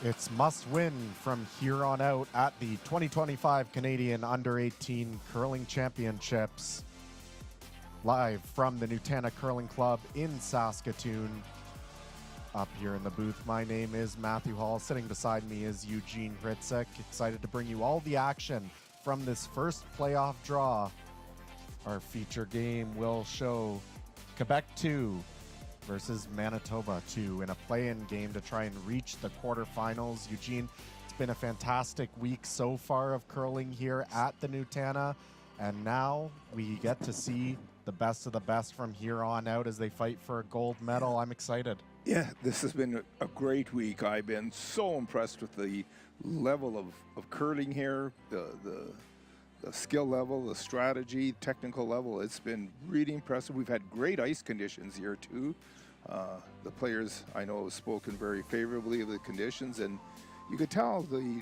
It's must win from here on out at the 2025 Canadian Under-18 Curling Championships. Live from the Nutana Curling Club in Saskatoon. Up here in the booth, my name is Matthew Hall. Sitting beside me is Eugene Hritzek. Excited to bring you all the action from this first playoff draw. Our feature game will show Quebec 2 versus Manitoba 2 in a play-in game to try and reach the quarterfinals. Eugene, it's been a fantastic week so far of curling here at the Nutana, and now we get to see the best of the best from here on out as they fight for a gold medal. I'm excited. Yeah, this has been a great week. I've been so impressed with the level of curling here, the skill level, the strategy, technical level. It's been really impressive. We've had great ice conditions here too. The players I know have spoken very favorably of the conditions, and you could tell the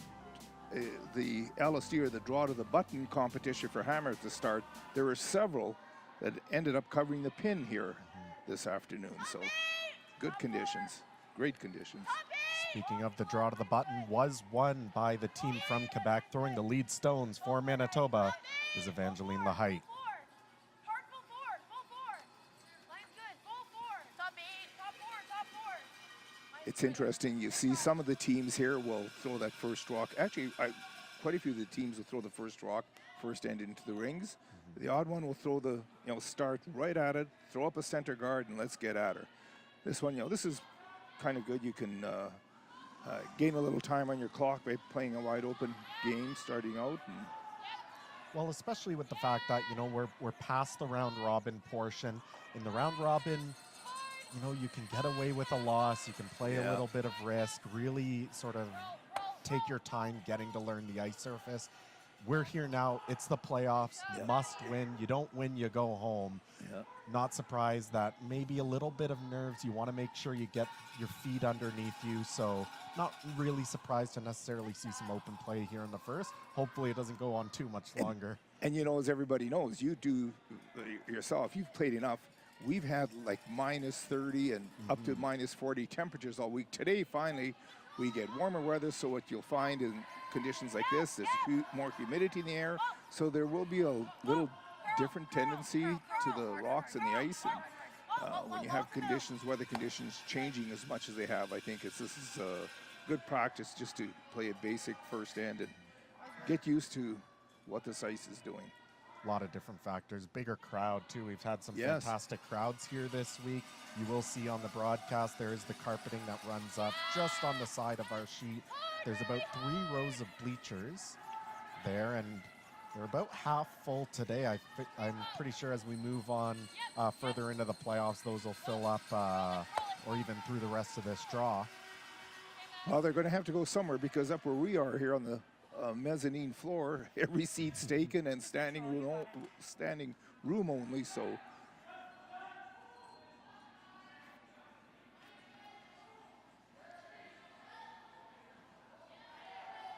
LSD, or the draw to the button competition for hammer at the start, there were several that ended up covering the pin here this afternoon. So good conditions, great conditions. Speaking of the draw to the button, was won by the team from Quebec. Throwing the lead stones for Manitoba is Evangeline Lahite. It's interesting, you see some of the teams here will throw that first rock. Actually, quite a few of the teams will throw the first rock first end into the rings. The odd one will throw the, start right at it, throw up a center guard, and let's get at her. This one, this is kind of good. You can gain a little time on your clock by playing a wide open game starting out. Well, especially with the fact that, we're past the round robin portion. In the round robin, you can get away with a loss. You can play a little bit of risk, really sort of take your time getting to learn the ice surface. We're here now. It's the playoffs. Must win. You don't win, you go home. Not surprised that maybe a little bit of nerves. You want to make sure you get your feet underneath you. So not really surprised to necessarily see some open play here in the first. Hopefully it doesn't go on too much longer. And as everybody knows, you do yourself, you've played enough. We've had like minus 30 and up to minus 40 temperatures all week. Today, finally, we get warmer weather. So what you'll find in conditions like this, there's more humidity in the air. So there will be a little different tendency to the rocks and the ice. And when you have weather conditions changing as much as they have, I think this is a good practice just to play a basic first end and get used to what this ice is doing. A lot of different factors. Bigger crowd too. We've had some fantastic crowds here this week. You will see on the broadcast there is the carpeting that runs up just on the side of our sheet. There's about 3 rows of bleachers there, and they're about half full today. I'm pretty sure as we move on further into the playoffs, those will fill up or even through the rest of this draw. Well, they're going to have to go somewhere, because up where we are here on the mezzanine floor, every seat's taken and standing room only. So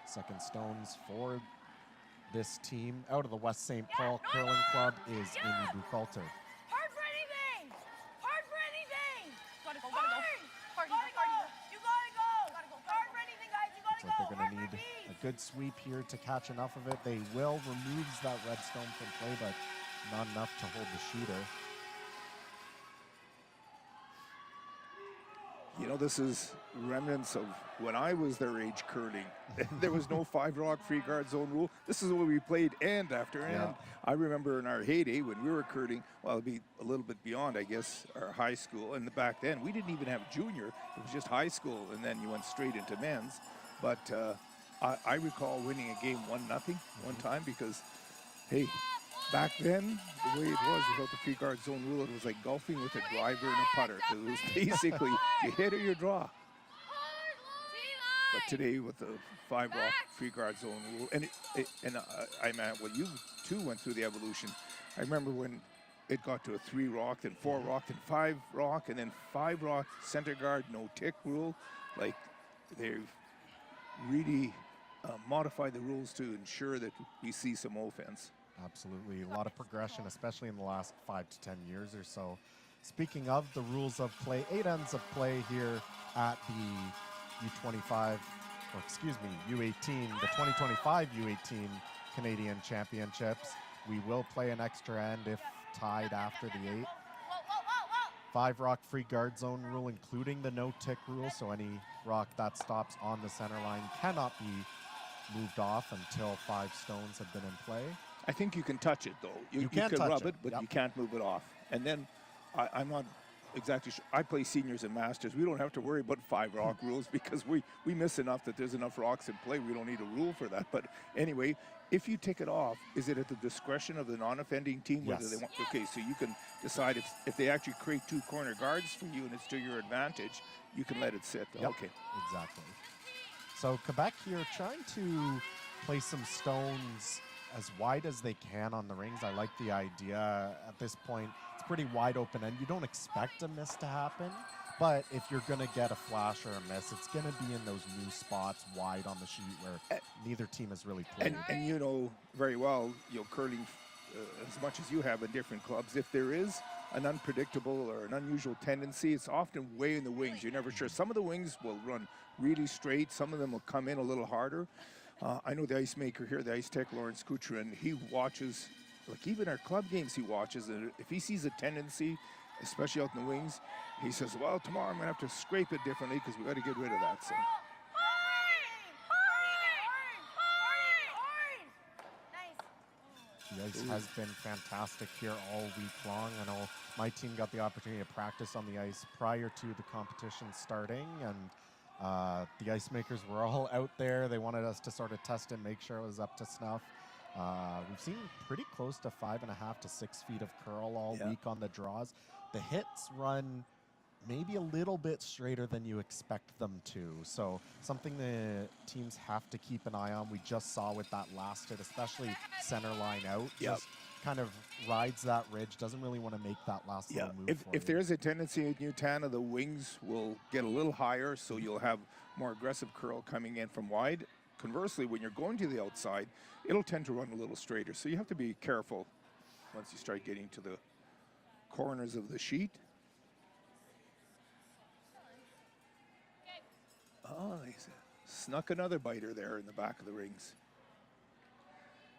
second stones for this team out of the West St. Paul Curling Club is Amy Buchalter. Hard for anything! Hard for anything! Gotta go, gotta go. You gotta go! Hard for anything, guys, you gotta go! Looks like they're gonna need a good sweep here to catch enough of it. They will remove that red stone from play, but not enough to hold the shooter. This is remnants of when I was their age curling. There was no 5-rock free guard zone rule. This is what we played end after end. I remember in our heyday when we were curling, well, it'd be a little bit beyond, I guess, our high school. And back then, we didn't even have junior. It was just high school, and then you went straight into men's. But I recall winning a game 1-0 one time because, hey, back then, the way it was without the free guard zone rule, it was like golfing with a driver and a putter. Because it was basically you hit or you draw. But today with the 5-rock free guard zone rule, and you too went through the evolution. I remember when it got to a 3-rock, then 4-rock, then 5-rock, and then 5-rock center guard, no tick rule. Like they've really modified the rules to ensure that we see some offense. Absolutely. A lot of progression, especially in the last 5 to 10 years or so. Speaking of the rules of play, 8 ends of play here at the U-25 or excuse me, U-18, the 2025 U-18 Canadian Championships. We will play an extra end if tied after the 8th. 5 rock free guard zone rule, including the no tick rule, so any rock that stops on the center line cannot be moved off until 5 stones have been in play. I think you can touch it, though. You can can touch rub it, it, but yep. you can't move it off. And then I'm not exactly sure. I play seniors and masters. We don't have to worry about 5 rock rules because we miss enough that there's enough rocks in play. We don't need a rule for that. But anyway, if you take it off, is it at the discretion of the non-offending team whether Yes. they want? Okay, so you can decide if they actually create 2 corner guards for you and it's to your advantage, you can let it sit. Yep, Okay. exactly. So Quebec here trying to place some stones as wide as they can on the rings. I like the idea. At this point, it's pretty wide open and you don't expect a miss to happen. But if you're going to get a flash or a miss, it's going to be in those new spots wide on the sheet where neither team has really played. And you know very well, curling as much as you have in different clubs, if there is an unpredictable or an unusual tendency, it's often way in the wings. You're never sure. Some of the wings will run really straight. Some of them will come in a little harder. I know the ice maker here, the ice tech, Lawrence Kucherin, he watches, like even our club games he watches, and if he sees a tendency, especially out in the wings, he says, well, tomorrow I'm going to have to scrape it differently because we got to get rid of that. So. The ice has been fantastic here all week long. I know my team got the opportunity to practice on the ice prior to the competition starting, and the ice makers were all out there. They wanted us to sort of test it, make sure it was up to snuff. We've seen pretty close to 5.5 to 6 feet of curl all week on the draws. The hits run maybe a little bit straighter than you expect them to. So something the teams have to keep an eye on. We just saw with that last hit, especially center line out, just kind of rides that ridge, doesn't really want to make that last little move. If there's a tendency in Utana, the wings will get a little higher, so you'll have more aggressive curl coming in from wide. Conversely, when you're going to the outside, it'll tend to run a little straighter. So you have to be careful once you start getting to the corners of the sheet. Oh, he snuck another biter there in the back of the rings.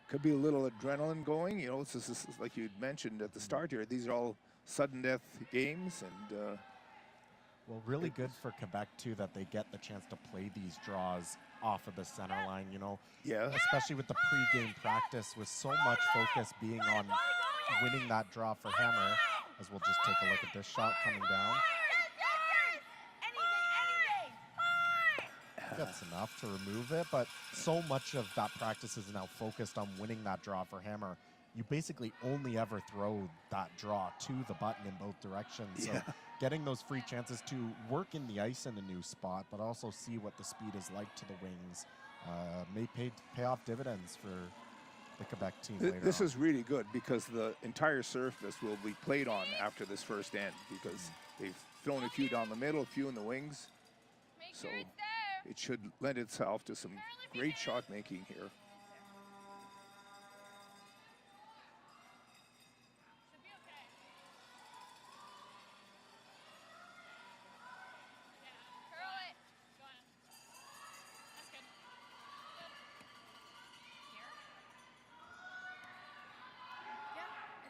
Could be a little adrenaline going. You know, this is like you mentioned at the start here. These are all sudden death games, and well, really good for Quebec too that they get the chance to play these draws off of the center line. You know, especially with the pre-game practice, with so much focus being on winning that draw for Hammer. As we'll just take a look at this shot coming down. That's enough to remove it, but so much of that practice is now focused on winning that draw for Hammer. You basically only ever throw that draw to the button in both directions. So getting those free chances to work in the ice in a new spot, but also see what the speed is like to the wings, may pay off dividends for the Quebec team later This on. is really good because the entire surface will be played on after this first end because they've thrown a few down the middle, a few in the wings. So it should lend itself to some great shot making here.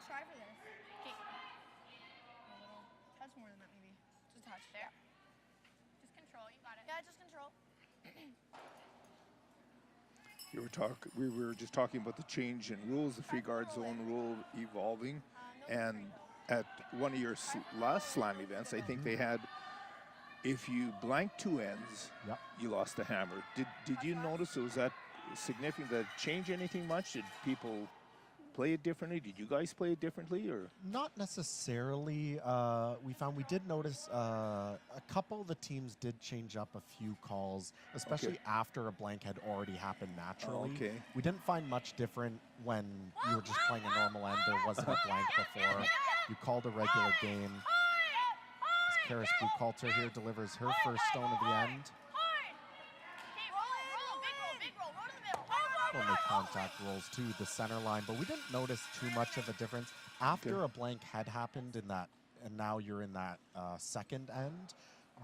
Try for this. Okay. A little touch more than that, maybe. Just a touch. There. Just control. You got it. Yeah, just control. We were just talking about the change in rules, the free guard zone rule evolving, and at one of your last slam events, I think they had, if you blank 2 ends, you lost the hammer. Did you notice, was that significant? Did it change anything much? Did people play it differently? Did you guys play it differently, or? Not necessarily. We did notice a couple of the teams did change up a few calls, especially after a blank had already happened naturally. We didn't find much different when you were just playing a normal end. There wasn't a blank before. You called a regular game. As Karis Buchalter here delivers her first stone of the end. Make contact rolls to the center line, but we didn't notice too much of a difference after a blank had happened in that, and now you're in that second end.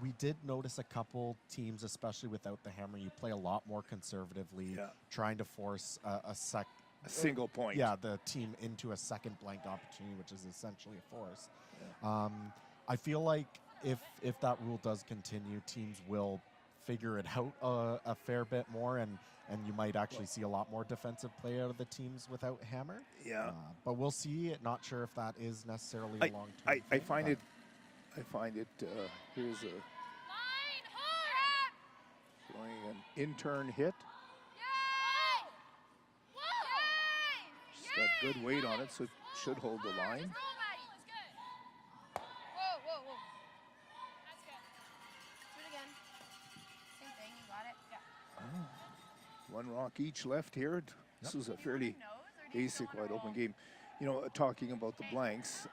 we did notice a couple teams, especially without the hammer, you play a lot more conservatively, trying to force a single point. Yeah, the team into a second blank opportunity, which is essentially a force. I feel like if that rule does continue, teams will figure it out a fair bit more, and you might actually see a lot more defensive play out of the teams without hammer. Yeah. But we'll see. Not sure if that is necessarily a long-term I find it. Here's a showing an intern hit. She's got good weight on it, so it should hold the line. One rock each left here. This was a fairly basic wide open game. You know, talking about the blanks,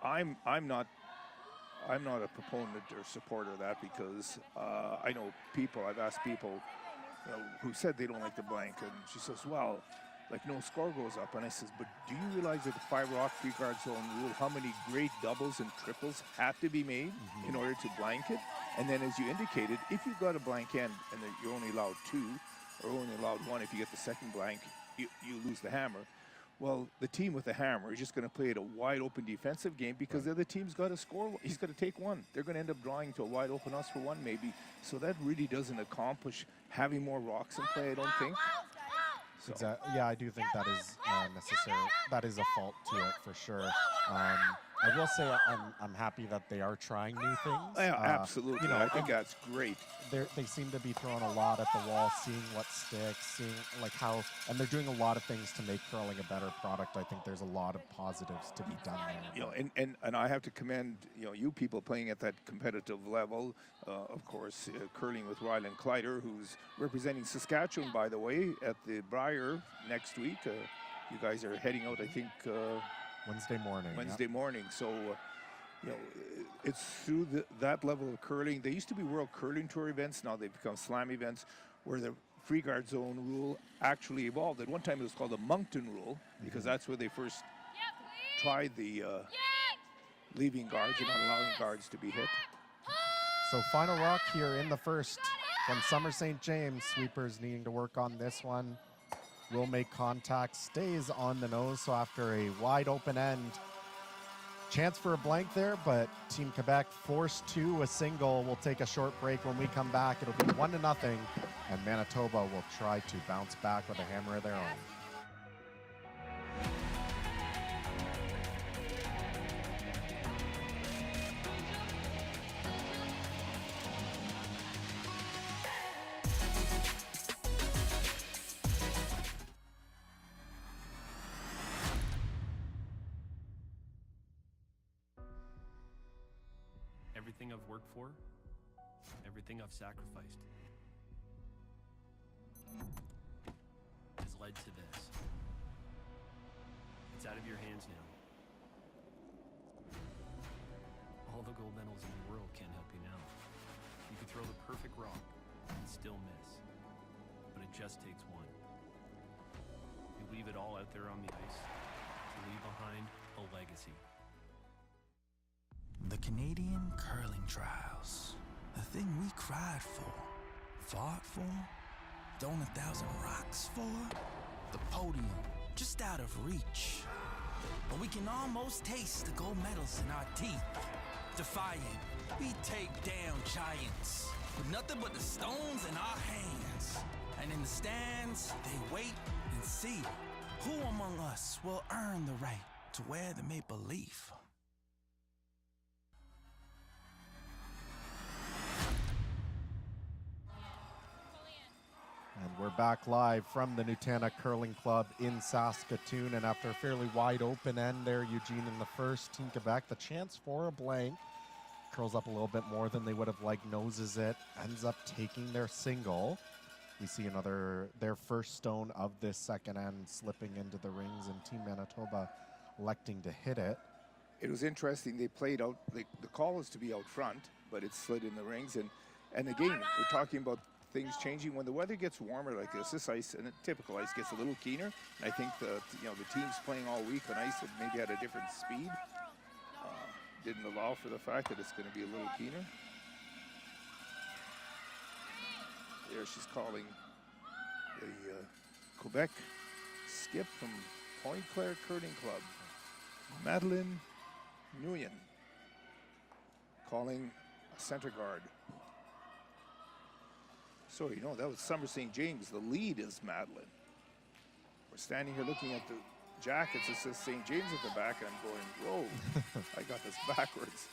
I'm not a proponent or supporter of that, because I know people, I've asked people, you know, who said they don't like the blank, and she says, well, like, no score goes up. And I says, but do you realize that the 5-rock 3-guard zone rule, how many great doubles and triples have to be made in order to blank it? And then, as you indicated, if you've got a blank end and you're only allowed 2, or only allowed 1, if you get the second blank, you lose the hammer. Well, the team with the hammer is just going to play it a wide open defensive game, because the other team's got to score. He's got to take 1. They're going to end up drawing to a wide open us for 1 maybe. So that really doesn't accomplish having more rocks in play, I don't think. So. Exactly. Yeah, I do think that is necessary. That is a fault to it for sure. I will say I'm happy that they are trying new things. Yeah, absolutely. You know, I think that's great. They seem to be throwing a lot at the wall, seeing what sticks, seeing like how, and they're doing a lot of things to make curling a better product. I think there's a lot of positives to be done there. You know, and I have to commend, you know, you people playing at that competitive level. Of course, curling with Ryland Kleider, who's representing Saskatchewan, by the way, at the Brier next week. You guys are heading out, I think. Wednesday morning. Wednesday morning. So, you know, it's through that level of curling. They used to be World Curling Tour events. Now they've become slam events, where the free guard zone rule actually evolved. At one time it was called the Moncton rule, because that's where they first tried the leaving guards and not allowing guards to be hit. So final rock here in the first from Summer St. James. Sweepers needing to work on this one. Will make contact, stays on the nose, so after a wide open end, chance for a blank there, but Team Quebec forced to a single. We'll take a short break. When we come back, it'll be 1-0, and Manitoba will try to bounce back with a hammer of their own. Everything I've worked for, everything I've sacrificed, has led to this. It's out of your hands now. All the gold medals in the world can't help you now. You could throw the perfect rock and still miss, but it just takes one. You leave it all out there on the ice to leave behind a legacy. The Canadian Curling Trials. The thing we cried for, fought for, thrown 1,000 rocks for. The podium, just out of reach. But we can almost taste the gold medals in our teeth. Defiant, we take down giants with nothing but the stones in our hands. And in the stands, they wait and see who among us will earn the right to wear the maple leaf. And we're back live from the Nutana Curling Club in Saskatoon. And after a fairly wide open end there, Eugene in the first, Team Quebec, the chance for a blank. Curls up a little bit more than they would have liked, noses it, ends up taking their single. We see their first stone of this second end slipping into the rings, and Team Manitoba electing to hit it. It was interesting. They played out, the call is to be out front, but it slid in the rings. And again, we're talking about things changing when the weather gets warmer like this ice, and typical ice, gets a little keener. And I think the teams playing all week on ice have maybe had a different speed. didn't allow for the fact that it's going to be a little keener. There she's calling the Quebec skip from Point Claire Curling Club, Madeleine Nguyen, calling a center guard. So, you know, that was Summer St. James. The lead is Madeleine. We're standing here looking at the jackets. It says St. James at the back, and I'm going, whoa, I got this backwards.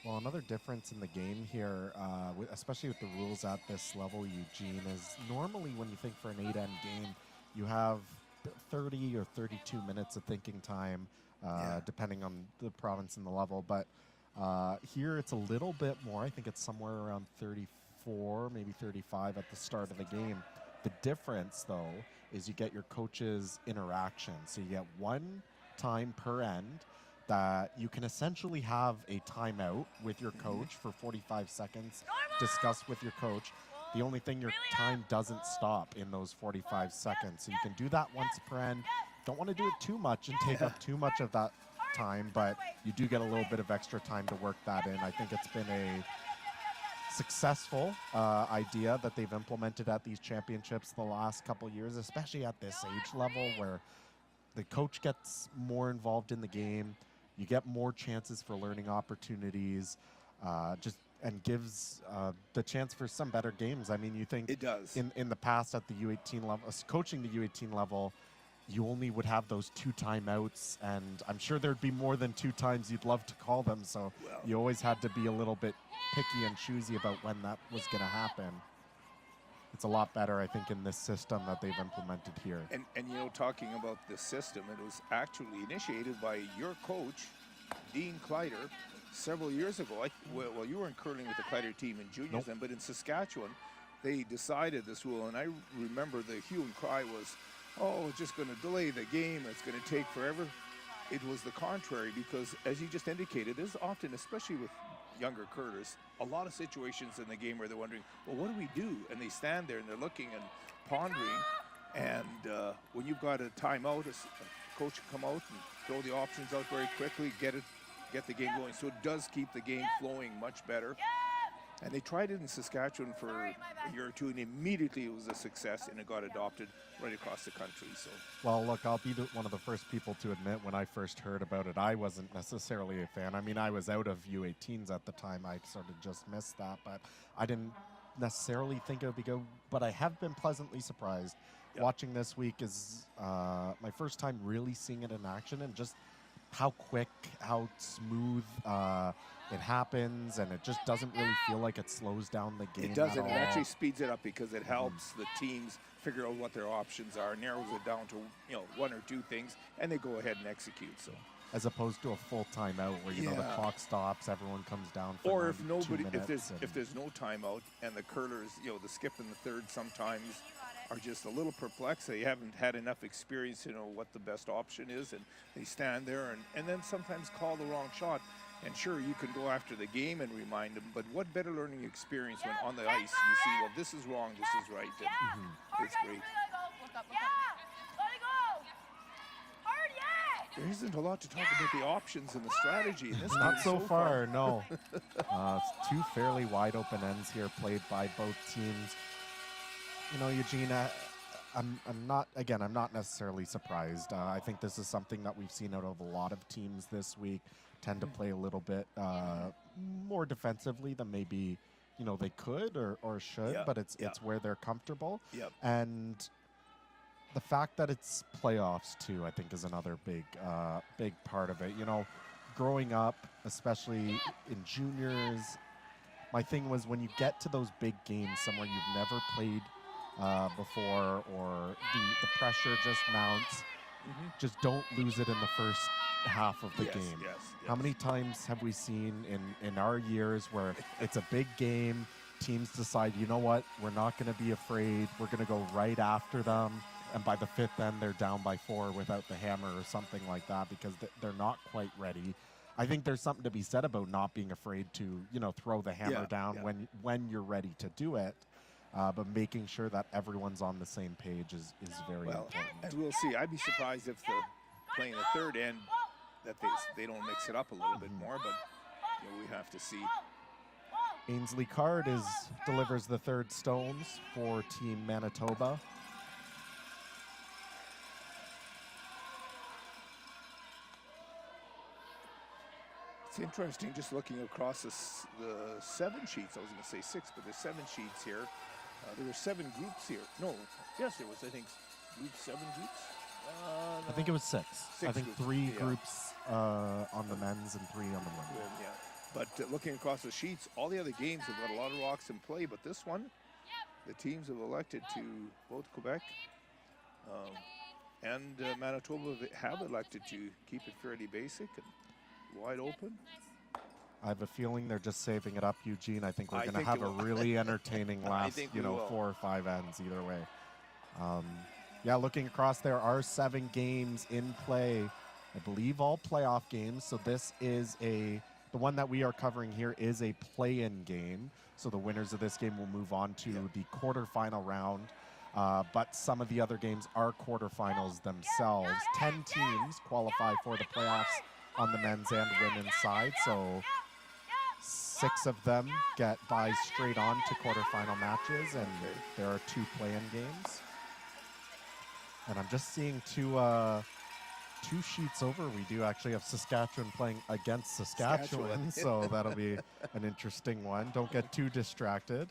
Well, another difference in the game here, especially with the rules at this level, Eugene, is normally when you think for an 8-end game, you have 30 or 32 minutes of thinking time, depending on the province and the level. But here it's a little bit more. I think it's somewhere around 34, maybe 35 at the start of the game. The difference, though, is you get your coach's interaction. So you get one time per end that you can essentially have a timeout with your coach for 45 seconds, discuss with your coach. The only thing, your time doesn't stop in those 45 seconds. So you can do that once per end. Don't want to do it too much and take up too much of that time, but you do get a little bit of extra time to work that in. I think it's been a successful idea that they've implemented at these championships the last couple years, especially at this age level where the coach gets more involved in the game. You get more chances for learning opportunities, and gives the chance for some better games. I mean, you think it does. In the past at the U18 level, coaching the U18 level, you only would have those 2 timeouts, and I'm sure there'd be more than 2 times you'd love to call them. So you always had to be a little bit picky and choosy about when that was going to happen. It's a lot better, I think, in this system that they've implemented here. And you know, talking about the system, it was actually initiated by your coach, Dean Kleider, several years ago. Well, you weren't curling with the Kleider team in juniors then, but in Saskatchewan, they decided this rule. And I remember the hue and cry was, oh, it's just going to delay the game. It's going to take forever. It was the contrary, because as you just indicated, there's often, especially with younger curlers, a lot of situations in the game where they're wondering, well, what do we do? And they stand there and they're looking and pondering. And when you've got a timeout, a coach can come out and throw the options out very quickly, get the game going. So it does keep the game flowing much better. And they tried it in Saskatchewan for a year or two, and immediately it was a success, and it got adopted right across the country. So, well, look, I'll be one of the first people to admit when I first heard about it, I wasn't necessarily a fan. I mean, I was out of U18s at the time. I sort of just missed that, but I didn't necessarily think it would be good. But I have been pleasantly surprised. Watching this week is my first time really seeing it in action, and just how quick, how smooth it happens, and it just doesn't really feel like it slows down the game. It doesn't. It actually speeds it up because it helps the teams figure out what their options are, narrows it down to 1 or 2 things, and they go ahead and execute. So, as opposed to a full timeout where you know the clock stops, everyone comes down for or if nobody, minutes if there's no timeout, and the curlers, the skip and the third sometimes are just a little perplexed. They haven't had enough experience to know what the best option is, and they stand there and then sometimes call the wrong shot. And sure, you can go after the game and remind them, but what better learning experience when on the ice you see, well, this is wrong, this is right, and it's great. There isn't a lot to talk about the options and the strategy in this game. Not so far, no. It's 2 fairly wide open ends here played by both teams. You know, Eugene, I'm not necessarily surprised. I think this is something that we've seen out of a lot of teams this week, tend to play a little bit more defensively than maybe, they could or should, but it's where they're comfortable. And the fact that it's playoffs too, I think, is another big part of it. Growing up, especially in juniors, my thing was when you get to those big games somewhere you've never played before, or the pressure just mounts, just don't lose it in the first half of the game. How many times have we seen in our years where it's a big game, teams decide, you know what, we're not going to be afraid, we're going to go right after them, and by the 5th end they're down by 4 without the hammer or something like that because they're not quite ready. I think there's something to be said about not being afraid to, throw the hammer down when you're ready to do it. But making sure that everyone's on the same page is very important. And we'll see. I'd be surprised if playing the third end, that they don't mix it up a little bit more, but you know, we have to see. Ainsley Card delivers the third stones for Team Manitoba. It's interesting just looking across the 7 sheets. I was going to say 6, but there's 7 sheets here. There were 7 groups here. No, yes, there was, I think, 7 groups. I think it was 6. I think groups. 3 Yeah. groups on the men's and 3 on the women. Yeah. But looking across the sheets, all the other games have got a lot of rocks in play, but this one, the teams have elected to, both Quebec and Manitoba have elected to keep it fairly basic and wide open. I have a feeling they're just saving it up, Eugene. I think we're I going to think have they a will. really entertaining last, think we will. 4 or 5 ends either way. Yeah, looking across, there are 7 games in play. I believe all playoff games. So this is the one that we are covering here is a play-in game. So the winners of this game will move on to the quarterfinal round. But some of the other games are quarterfinals themselves. 10 teams qualify for the playoffs on the men's and women's side. So 6 of them get buys straight on to quarterfinal matches, and there are 2 play-in games. And I'm just seeing 2 sheets over. We do actually have Saskatchewan playing against Saskatchewan, so that'll be an interesting one. Don't get too distracted.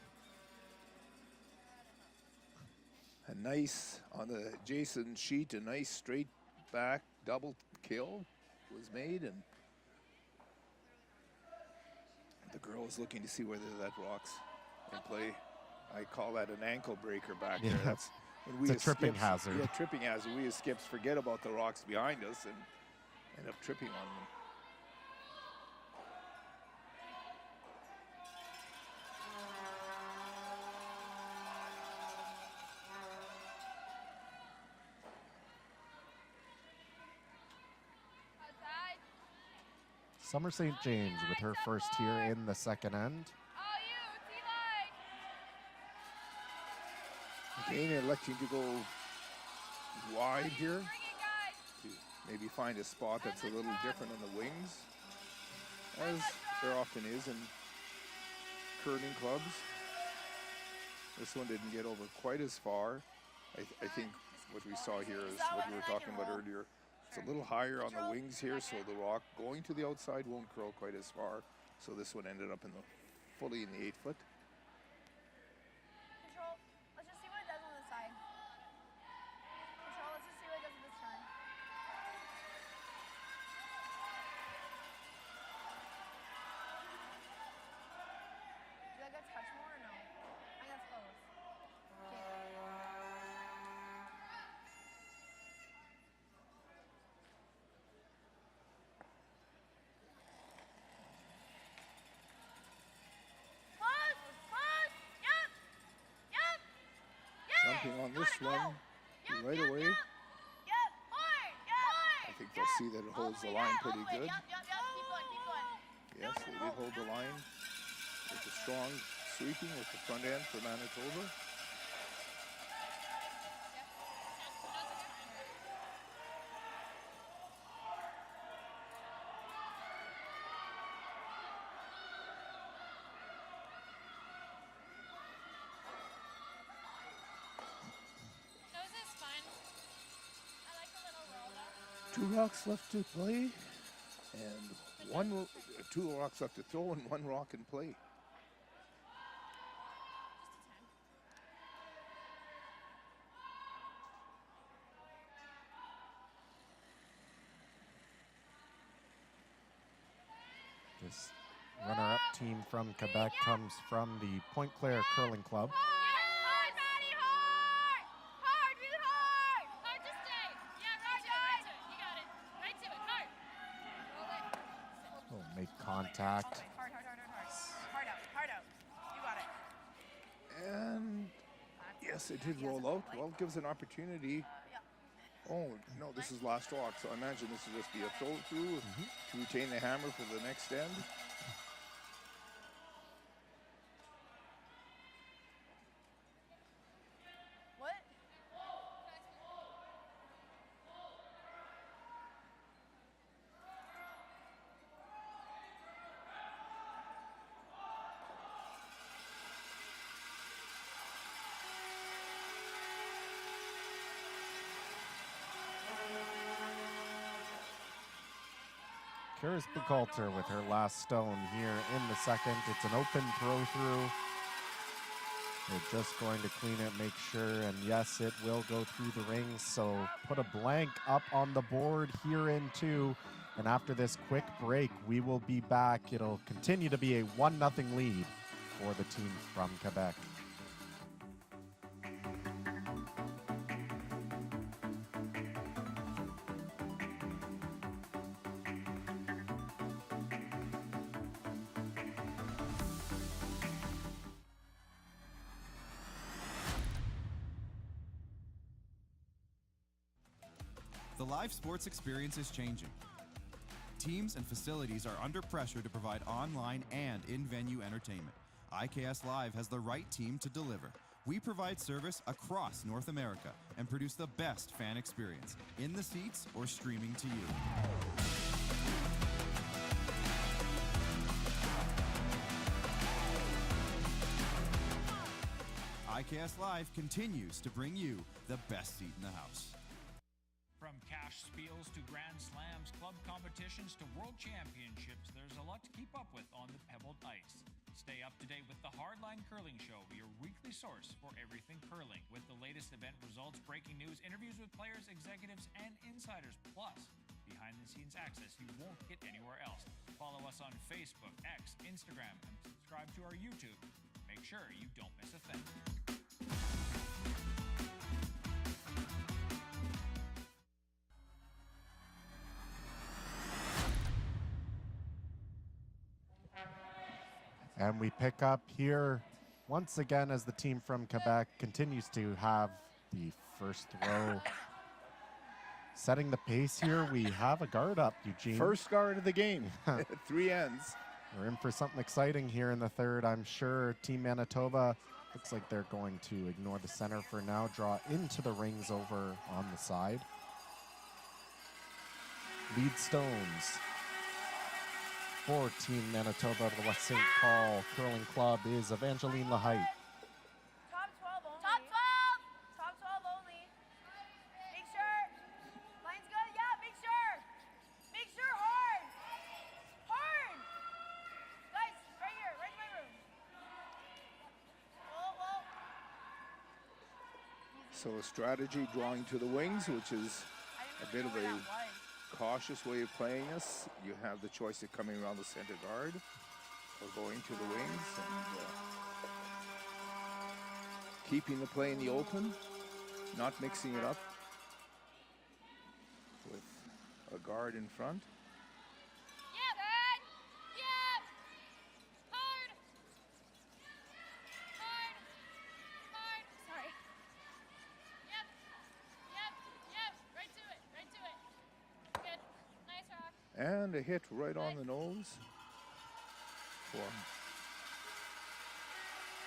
A nice, on the Jason sheet, a nice straight back double kill was made, and the girl is looking to see whether that rock's in play. I call that an ankle breaker back there. That's when we it's a tripping skips, hazard. Yeah, tripping hazard. We as skips forget about the rocks behind us and end up tripping on them. Summer St. James with her first here in the second end. Again, electing to go wide here to maybe find a spot that's a little different on the wings, as there often is in curling clubs. This one didn't get over quite as far. I think what we saw here is what we were talking about earlier. It's a little higher on the wings here, so the rock going to the outside won't curl quite as far. So this one ended up fully in the 8-foot. Control. Let's just see what it does on this side. Control. Let's just see what it does with this turn. Do I go touch more or no? I think that's close. Okay. Jumping on this one right away. I think they'll see that it holds the line pretty good. Yes, they did hold the line with a strong sweeping with the front end for Manitoba. Two rocks left to play, and 2 rocks left to throw, and 1 rock in play. This runner-up team from Quebec comes from the Pointe Claire Curling Club. Make contact. Hard out. You got it. And yes, it did roll out. Well, it gives an opportunity. Oh, no, this is last rock, so I imagine this will just be a throw through to retain the hammer for the next end. What? Buchalter with her last stone here in the second. It's an open throw through. They're just going to clean it, make sure, and yes, it will go through the rings. So put a blank up on the board here in two. And after this quick break, we will be back. It'll continue to be a 1-0 lead for the team from Quebec. The live sports experience is changing. Teams and facilities are under pressure to provide online and in-venue entertainment. IKS Live has the right team to deliver. We provide service across North America and produce the best fan experience, in the seats or streaming to you. IKS Live continues to bring you the best seat in the house. From cash spiels to grand slams, club competitions to world championships, there's a lot to keep up with on the pebbled ice. Stay up to date with the Hardline Curling Show, your weekly source for everything curling, with the latest event results, breaking news, interviews with players, executives, and insiders, plus behind-the-scenes access you won't get anywhere else. Follow us on Facebook, X, Instagram, and subscribe to our YouTube. Make sure you don't miss a thing. And we pick up here once again as the team from Quebec continues to have the first throw. Setting the pace here, we have a guard up, Eugene. First guard of the game, 3 ends. We're in for something exciting here in the third, I'm sure. Team Manitoba looks like they're going to ignore the center for now, draw into the rings over on the side. Lead stones for Team Manitoba of the West St. Paul Curling Club is Evangeline Lahite. Top 12 only. Top 12! Top 12 only. Make sure. Line's good. Yeah, make sure. Make sure hard. Hard. Guys, right here. Right in my room. Whoa. So a strategy drawing to the wings, which is a bit of a cautious way of playing this. You have the choice of coming around the center guard or going to the wings and keeping the play in the open, not mixing it up with a guard in front. Yeah, good. Yeah. Hard. Hard. Hard. Sorry. Yep. Right to it. Good. Nice rock. And a hit right on the nose for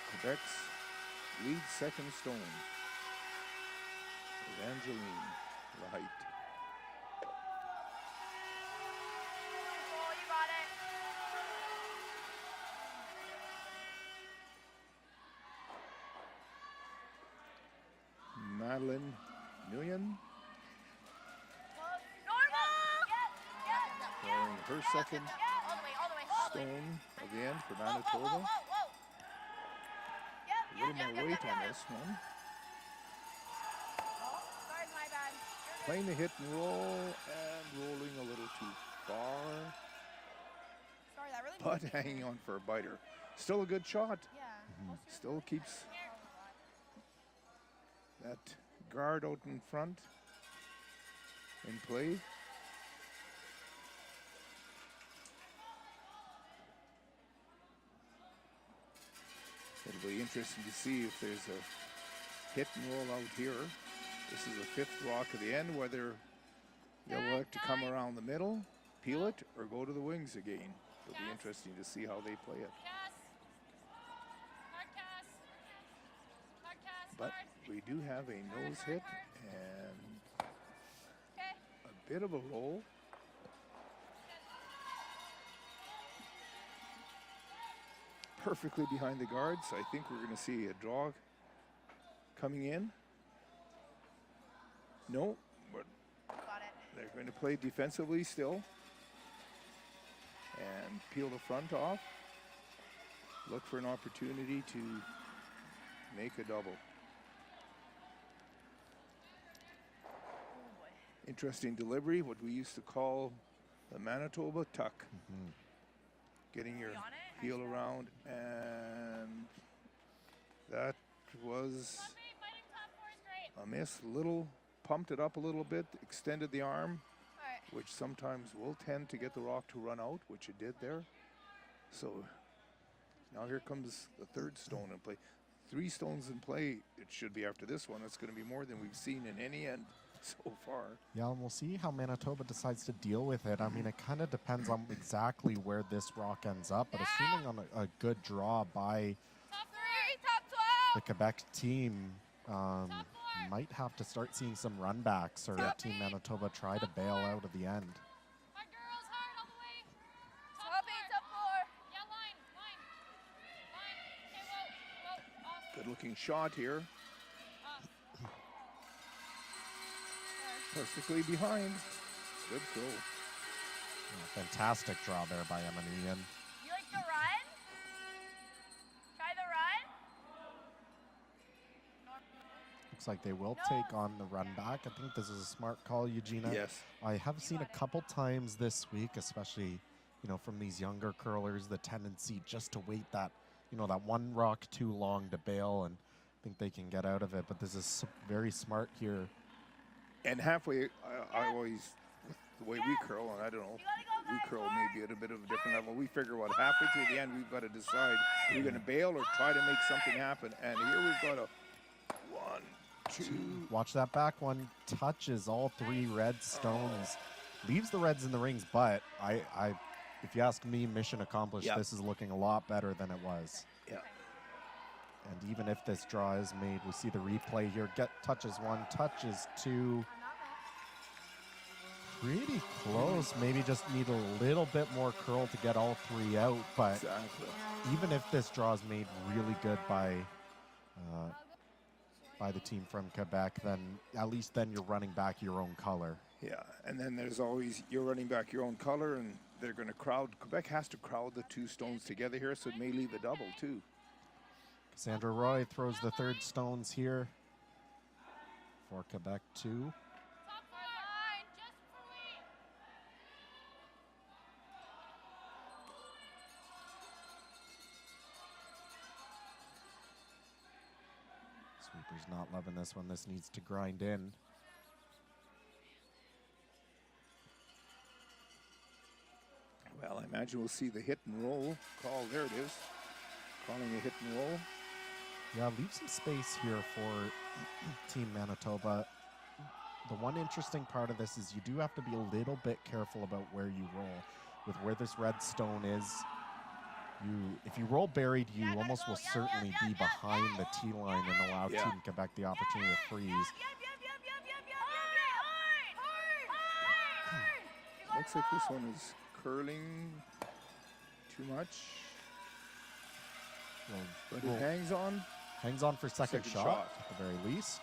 Quebec's lead second stone, Evangeline Lahite. Oh, you got it. Madeline Nguyen throwing her second All the way. stone of the end for Manitoba. Whoa. A little more weight on this one. Sorry, my bad. Playing the hit and roll and rolling a little too far, Sorry, that really but hanging on for a biter. Still a good shot. Yeah. Still keeps that guard out in front in play. It'll be interesting to see if there's a hit and roll out here. This is the fifth rock at the end, whether they'll like to come around the middle, peel it, or go to the wings again. It'll be interesting to see how they play it. But we do have a nose hit and a bit of a roll. Perfectly behind the guard, so I think we're going to see a draw coming in. No, but got it. they're going to play defensively still. and peel the front off. Look for an opportunity to make a double. Interesting delivery, what we used to call the Manitoba tuck. Getting your heel around, and that was a miss. Little pumped it up a little bit, extended the arm, which sometimes will tend to get the rock to run out, which it did there. So now here comes the third stone in play. 3 stones in play, it should be after this one. It's going to be more than we've seen in any end so far. Yeah, and we'll see how Manitoba decides to deal with it. I mean, it kind of depends on exactly where this rock ends up, but assuming on a good draw by the Quebec team, might have to start seeing some runbacks, or Team Manitoba try to bail out at the end. Good looking shot here. Perfectly behind. Good throw. Yeah, fantastic draw there by Ian. You like the run? Try the run? Looks like they will take on the run back. I think this is a smart call, Eugenia. Yes. I have seen a couple times this week, especially, you know, from these younger curlers, the tendency just to wait that, you know, that one rock too long to bail, and I think they can get out of it. But this is very smart here. And halfway, I always, with the way we curl, and I don't know, we curl maybe at a bit of a different level. We figure, what, halfway through the end, we've got to decide we're going to bail or try to make something happen. And here we've got a 1, 2. Watch that back one. Touches all 3 red stones. Leaves the reds in the rings, but if you ask me, mission accomplished. Yep. This is looking a lot better than it was. Yeah. And even if this draw is made, we see the replay here. Touches 1, touches 2. Pretty close. Maybe just need a little bit more curl to get all 3 out. But Exactly. even if this draw is made really good by the team from Quebec, then at least then you're running back your own color. Yeah, and then there's always, you're running back your own color, and they're going to crowd. Quebec has to crowd the 2 stones together here, so it may leave a double too. Cassandra Roy throws the 3rd stones here for Quebec 2. Sweeper's not loving this one. This needs to grind in. Well, I imagine we'll see the hit and roll call. There it is. Calling a hit and roll. Yeah, leave some space here for Team Manitoba. The one interesting part of this is you do have to be a little bit careful about where you roll. With where this red stone is, if you roll buried, you almost will certainly be behind the T line and allow Team Quebec the opportunity to freeze. Looks like this one is curling too much. But it hangs on. Hangs on for second shot at the very least.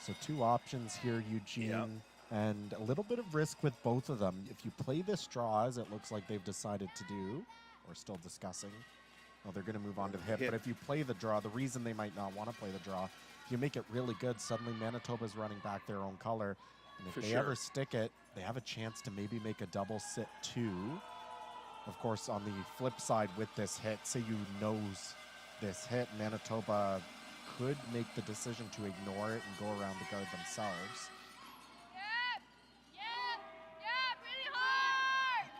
So 2 options here, Eugene. Yep. And a little bit of risk with both of them. If you play this draw, as it looks like they've decided to do, or still discussing, well, they're going to move on to the hit. But if you play the draw, the reason they might not want to play the draw, if you make it really good, suddenly Manitoba's running back their own color. And if they ever stick it, they have a chance to maybe make a double sit 2. Of course, on the flip side with this hit, say you nose this hit, Manitoba could make the decision to ignore it and go around the guard themselves. Really hard!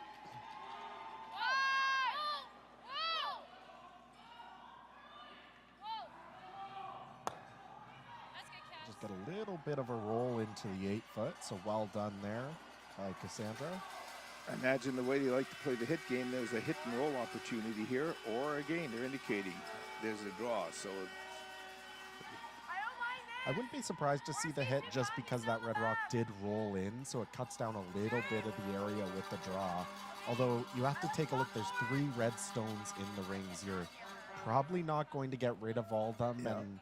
Just get a little bit of a roll into the 8-foot, so well done there by Cassandra. I imagine the way they like to play the hit game, there's a hit and roll opportunity here, or again, they're indicating there's a draw. So I wouldn't be surprised to see the hit just because that red rock did roll in, so it cuts down a little bit of the area with the draw. Although you have to take a look, there's 3 red stones in the rings. You're probably not going to get rid of all of them, and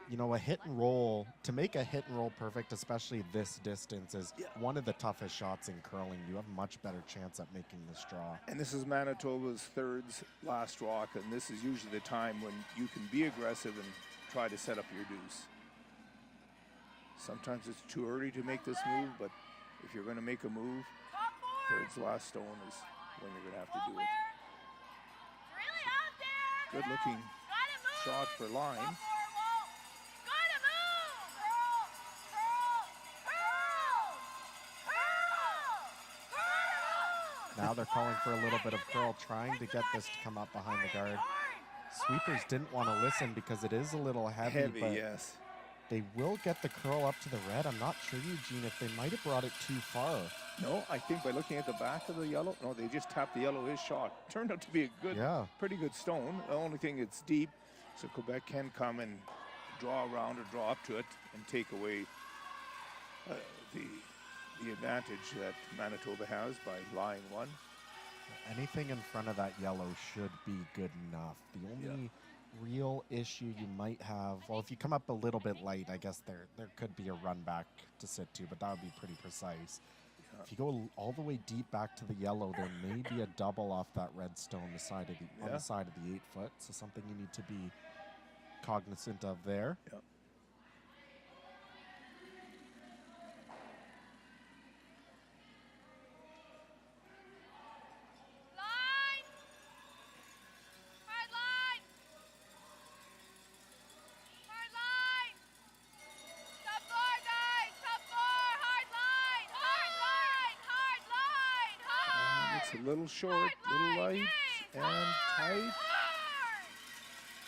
you know, a hit and roll, to make a hit and roll perfect, especially this distance, is one of the toughest shots in curling. You have a much better chance at making this draw. And this is Manitoba's thirds last rock, and this is usually the time when you can be aggressive and try to set up your deuce. Sometimes it's too early to make this move, but if you're going to make a move, thirds last stone is when you're going to have to do it. Good looking shot for line. Now they're calling for a little bit of curl, trying to get this to come up behind the guard. Sweepers didn't want to listen because it is a little heavy, but yes. They will get the curl up to the red. I'm not sure, Eugene, if they might have brought it too far. No, I think by looking at the back of the yellow, no, they just tapped the yellow his shot. Turned out to be a good, pretty good stone. The only thing, it's deep, so Quebec can come and draw around or draw up to it and take away the advantage that Manitoba has by lying one. Anything in front of that yellow should be good enough. The only real issue you might have, well, if you come up a little bit light, I guess there could be a run back to sit to, but that would be pretty precise. If you go all the way deep back to the yellow, there may be a double off that red stone on the side of the 8 foot. So something you need to be cognizant of there. Yep. A little short, little light, and tight.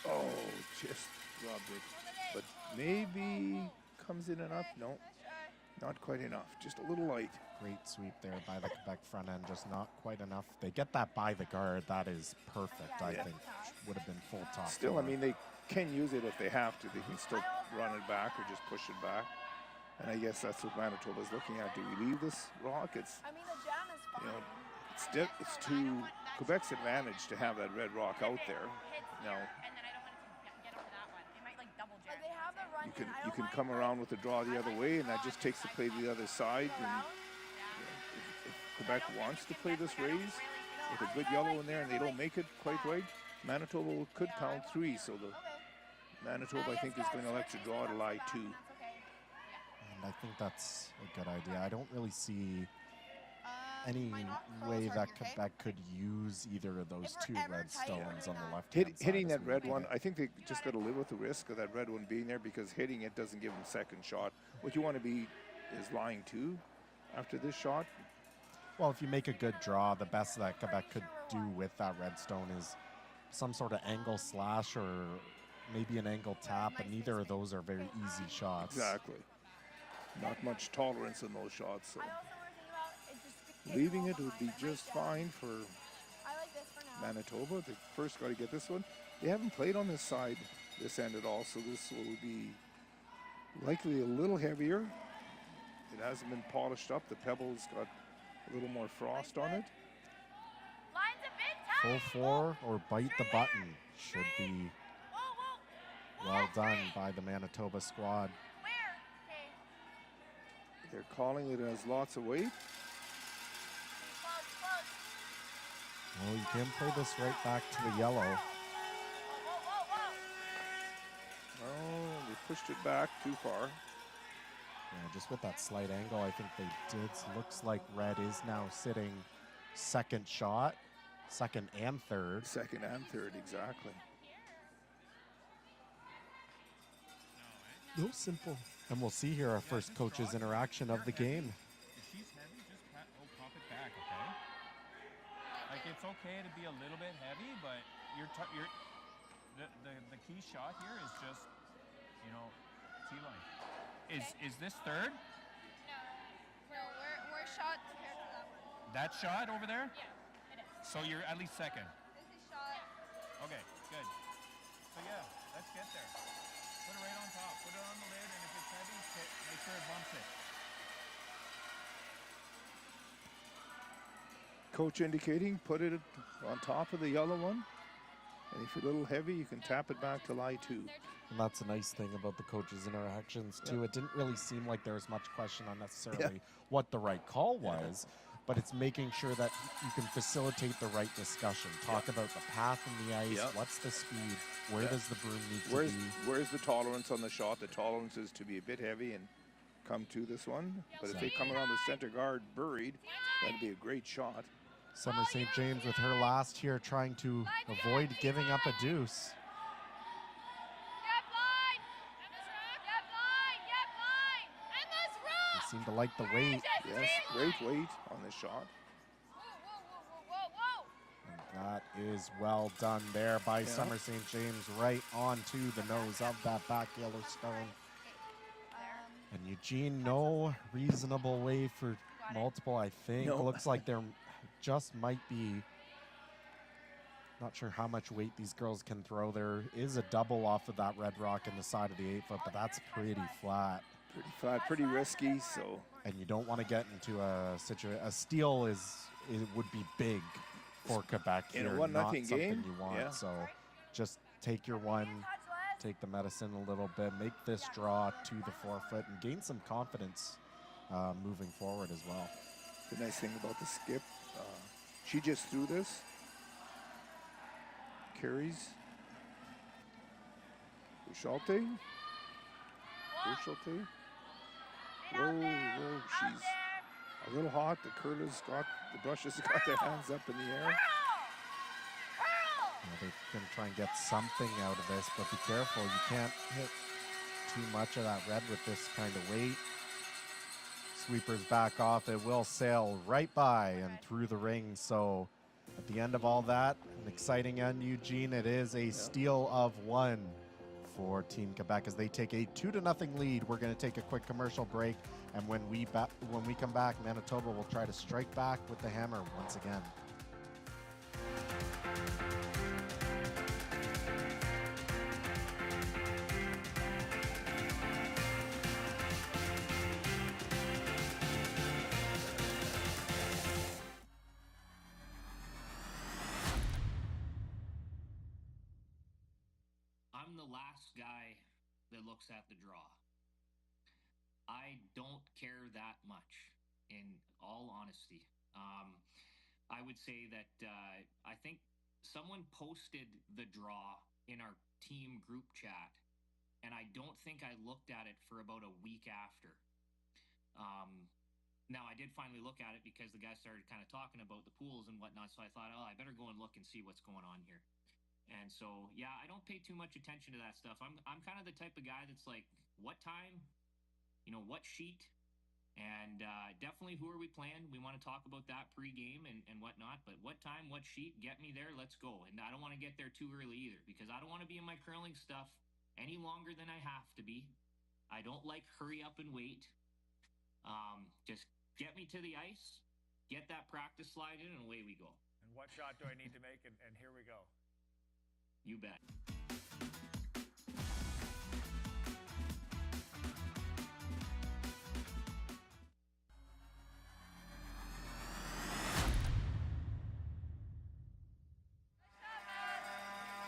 Oh, just rubbed it. But maybe comes in enough. No, not quite enough. Just a little light. Great sweep there by the Quebec front end, just not quite enough. They get that by the guard. That is perfect, I think. Would have been full top. Still, I mean, they can use it if they have to. They can still run it back or just push it back. And I guess that's what Manitoba's looking at. Do we leave this rock? It's, I mean, the jam is fine. you know, it's to Quebec's advantage to have that red rock out there. Now, you can come around with the draw the other way, and that just takes the play to the other side. And if Quebec wants to play this raise with a good yellow in there, and they don't make it quite right, Manitoba could count 3. So the Manitoba, I think, is going to elect to draw to lie 2. And I think that's a good idea. I don't really see any way that Quebec could use either of those 2 red stones on the left hand side. Hitting that red one, I think they just got to live with the risk of that red one being there, because hitting it doesn't give them second shot. What you want to be is lying 2 after this shot. Well, if you make a good draw, the best that Quebec could do with that red stone is some sort of angle slash or maybe an angle tap, and neither of those are very easy shots. Exactly. Not much tolerance in those shots. So leaving it would be just fine for Manitoba. They first got to get this one. They haven't played on this side, this end at all, so this will be likely a little heavier. It hasn't been polished up. The pebble's got a little more frost on it. Full 4 or bite the button should be well done by the Manitoba squad. They're calling it as lots of weight. Well, you can play this right back to the yellow. Oh, they pushed it back too far. Yeah, just with that slight angle, I think they did. Looks like red is now sitting second shot, second and third. Second and third, exactly. No simple. And we'll see here our first coaches interaction of the game. If she's heavy, just pop it back, okay? Like, it's okay to be a little bit heavy, but the key shot here is just, you know, T-line. Is this third? No, we're shot compared to that one. That shot over there? Yeah, it is. So you're at least second. This is shot. Okay, good. So yeah, let's get there. Put it right on top. Put it on the lid, and if it's heavy, make sure it bumps it. Coach indicating put it on top of the yellow one. And if you're a little heavy, you can tap it back to lie 2. And that's a nice thing about the coaches' interactions, too. It didn't really seem like there was much question on necessarily what the right call was, but it's making sure that you can facilitate the right discussion. Talk about the path in the ice, what's the speed, where does the broom need to be. Where's the tolerance on the shot? The tolerance is to be a bit heavy and come to this one. But if they come around the center guard buried, that'd be a great shot. Summer St. James with her last here trying to avoid giving up a deuce. They seem to like the weight. Yes, great weight on this shot. And that is well done there by Summer St. James, right onto the nose of that back Yellowstone. And Eugene, no reasonable way for multiple, I think. No. Looks like there just might be, not sure how much weight these girls can throw. There is a double off of that red rock in the side of the 8-foot, but that's pretty flat. Pretty flat, pretty risky, so. And you don't want to get into a situation. A steal it would be big for Quebec in here, a 1-0 not game. something you want. So just take your one, take the medicine a little bit, make this draw to the 4-foot, and gain some confidence moving forward as well. The nice thing about the skip, she just threw this. Carries. Ushalte. Whoa, she's a little hot. The curlers got, the brushes got their hands up in the air. They're going to try and get something out of this, but be careful. You can't hit too much of that red with this kind of weight. Sweepers back off. It will sail right by and through the ring. So at the end of all that, an exciting end, Eugene. It is a steal of 1 for Team Quebec as they take a 2-0 lead. We're going to take a quick commercial break, and when we come back, Manitoba will try to strike back with the hammer once again. I'm the last guy that looks at the draw. I don't care that much, in all honesty. I would say that I think someone posted the draw in our team group chat, and I don't think I looked at it for about a week after. Now, I did finally look at it because the guy started kind of talking about the pools and whatnot, so I thought, oh, I better go and look and see what's going on here. And so, yeah, I don't pay too much attention to that stuff. I'm kind of the type of guy that's like, what time, what sheet, and definitely who are we playing? We want to talk about that pregame and whatnot, but what time, what sheet, get me there, let's go. And I don't want to get there too early either, because I don't want to be in my curling stuff any longer than I have to be. I don't like hurry up and wait. Just get me to the ice, get that practice slide in, and away we go. And what shot do I need to make? And here we go. You bet.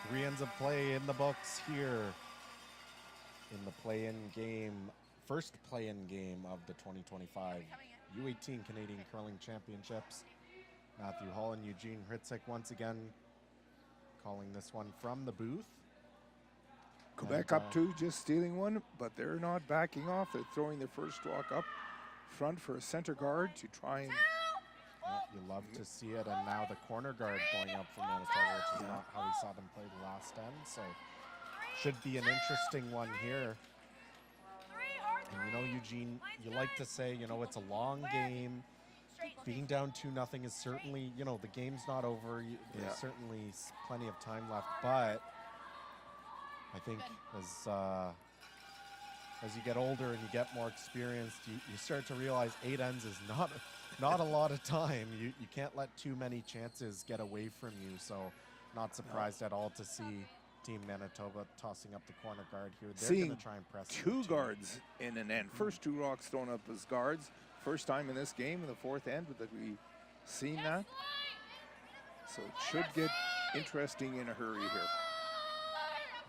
Three ends of play in the books here in the play-in game, first play-in game of the 2025 U-18 Canadian Curling Championships. Matthew Hall and Eugene Hritzik once again calling this one from the booth. Quebec up 2, just stealing one, but they're not backing off. They're throwing their first walk up front for a center guard to try and... You love to see it, and now the corner guard going up for Manitoba, which is not how we saw them play the last end, so should be an interesting one here. And Eugene, you like to say, it's a long game. Being down 2-0 is certainly, the game's not over. There's certainly plenty of time left, but I think as you get older and you get more experienced, you start to realize 8 ends is not a lot of time. You can't let too many chances get away from you, so not surprised at all to see Team Manitoba tossing up the corner guard here. They're going to try and press 2 guards in an end. First 2 rocks thrown up as guards. First time in this game in the 4th end that we've seen that. So it should get interesting in a hurry here.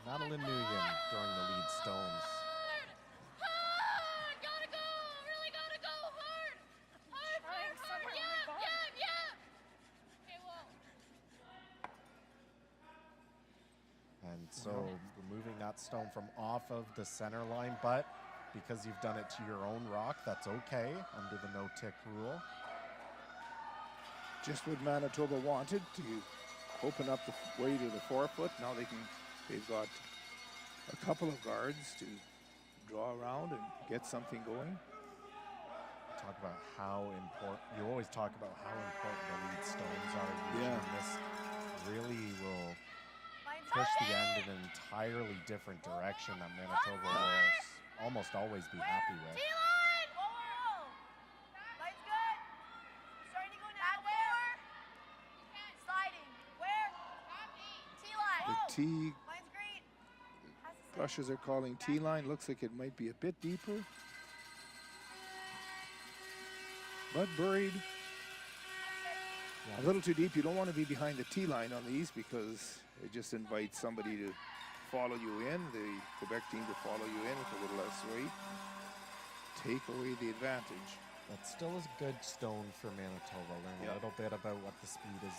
Madeline Nguyen throwing the lead stones. Gotta go! Really gotta go hard! Hard, hard! Yeah! Okay, well. And so removing that stone from off of the center line, but because you've done it to your own rock, that's okay under the no-tick rule. Just what Manitoba wanted, to open up the way to the forefoot. Now they've got a couple of guards to draw around and get something going. Talk about how important, you always talk about how important the lead stones are. Yeah. And this really will push the end in an entirely different direction that Manitoba will almost always be happy with. T-line! Whoa! Line's good. Starting to go now. Where? Sliding. Where? T-line. The T Line's great. brushes are calling T-line. Looks like it might be a bit deeper. But buried. A little too deep. You don't want to be behind the T-line on these because it just invites somebody to follow you in, the Quebec team to follow you in with a little less weight. Take away the advantage. That still is good stone for Manitoba. Learn a little bit about what the speed is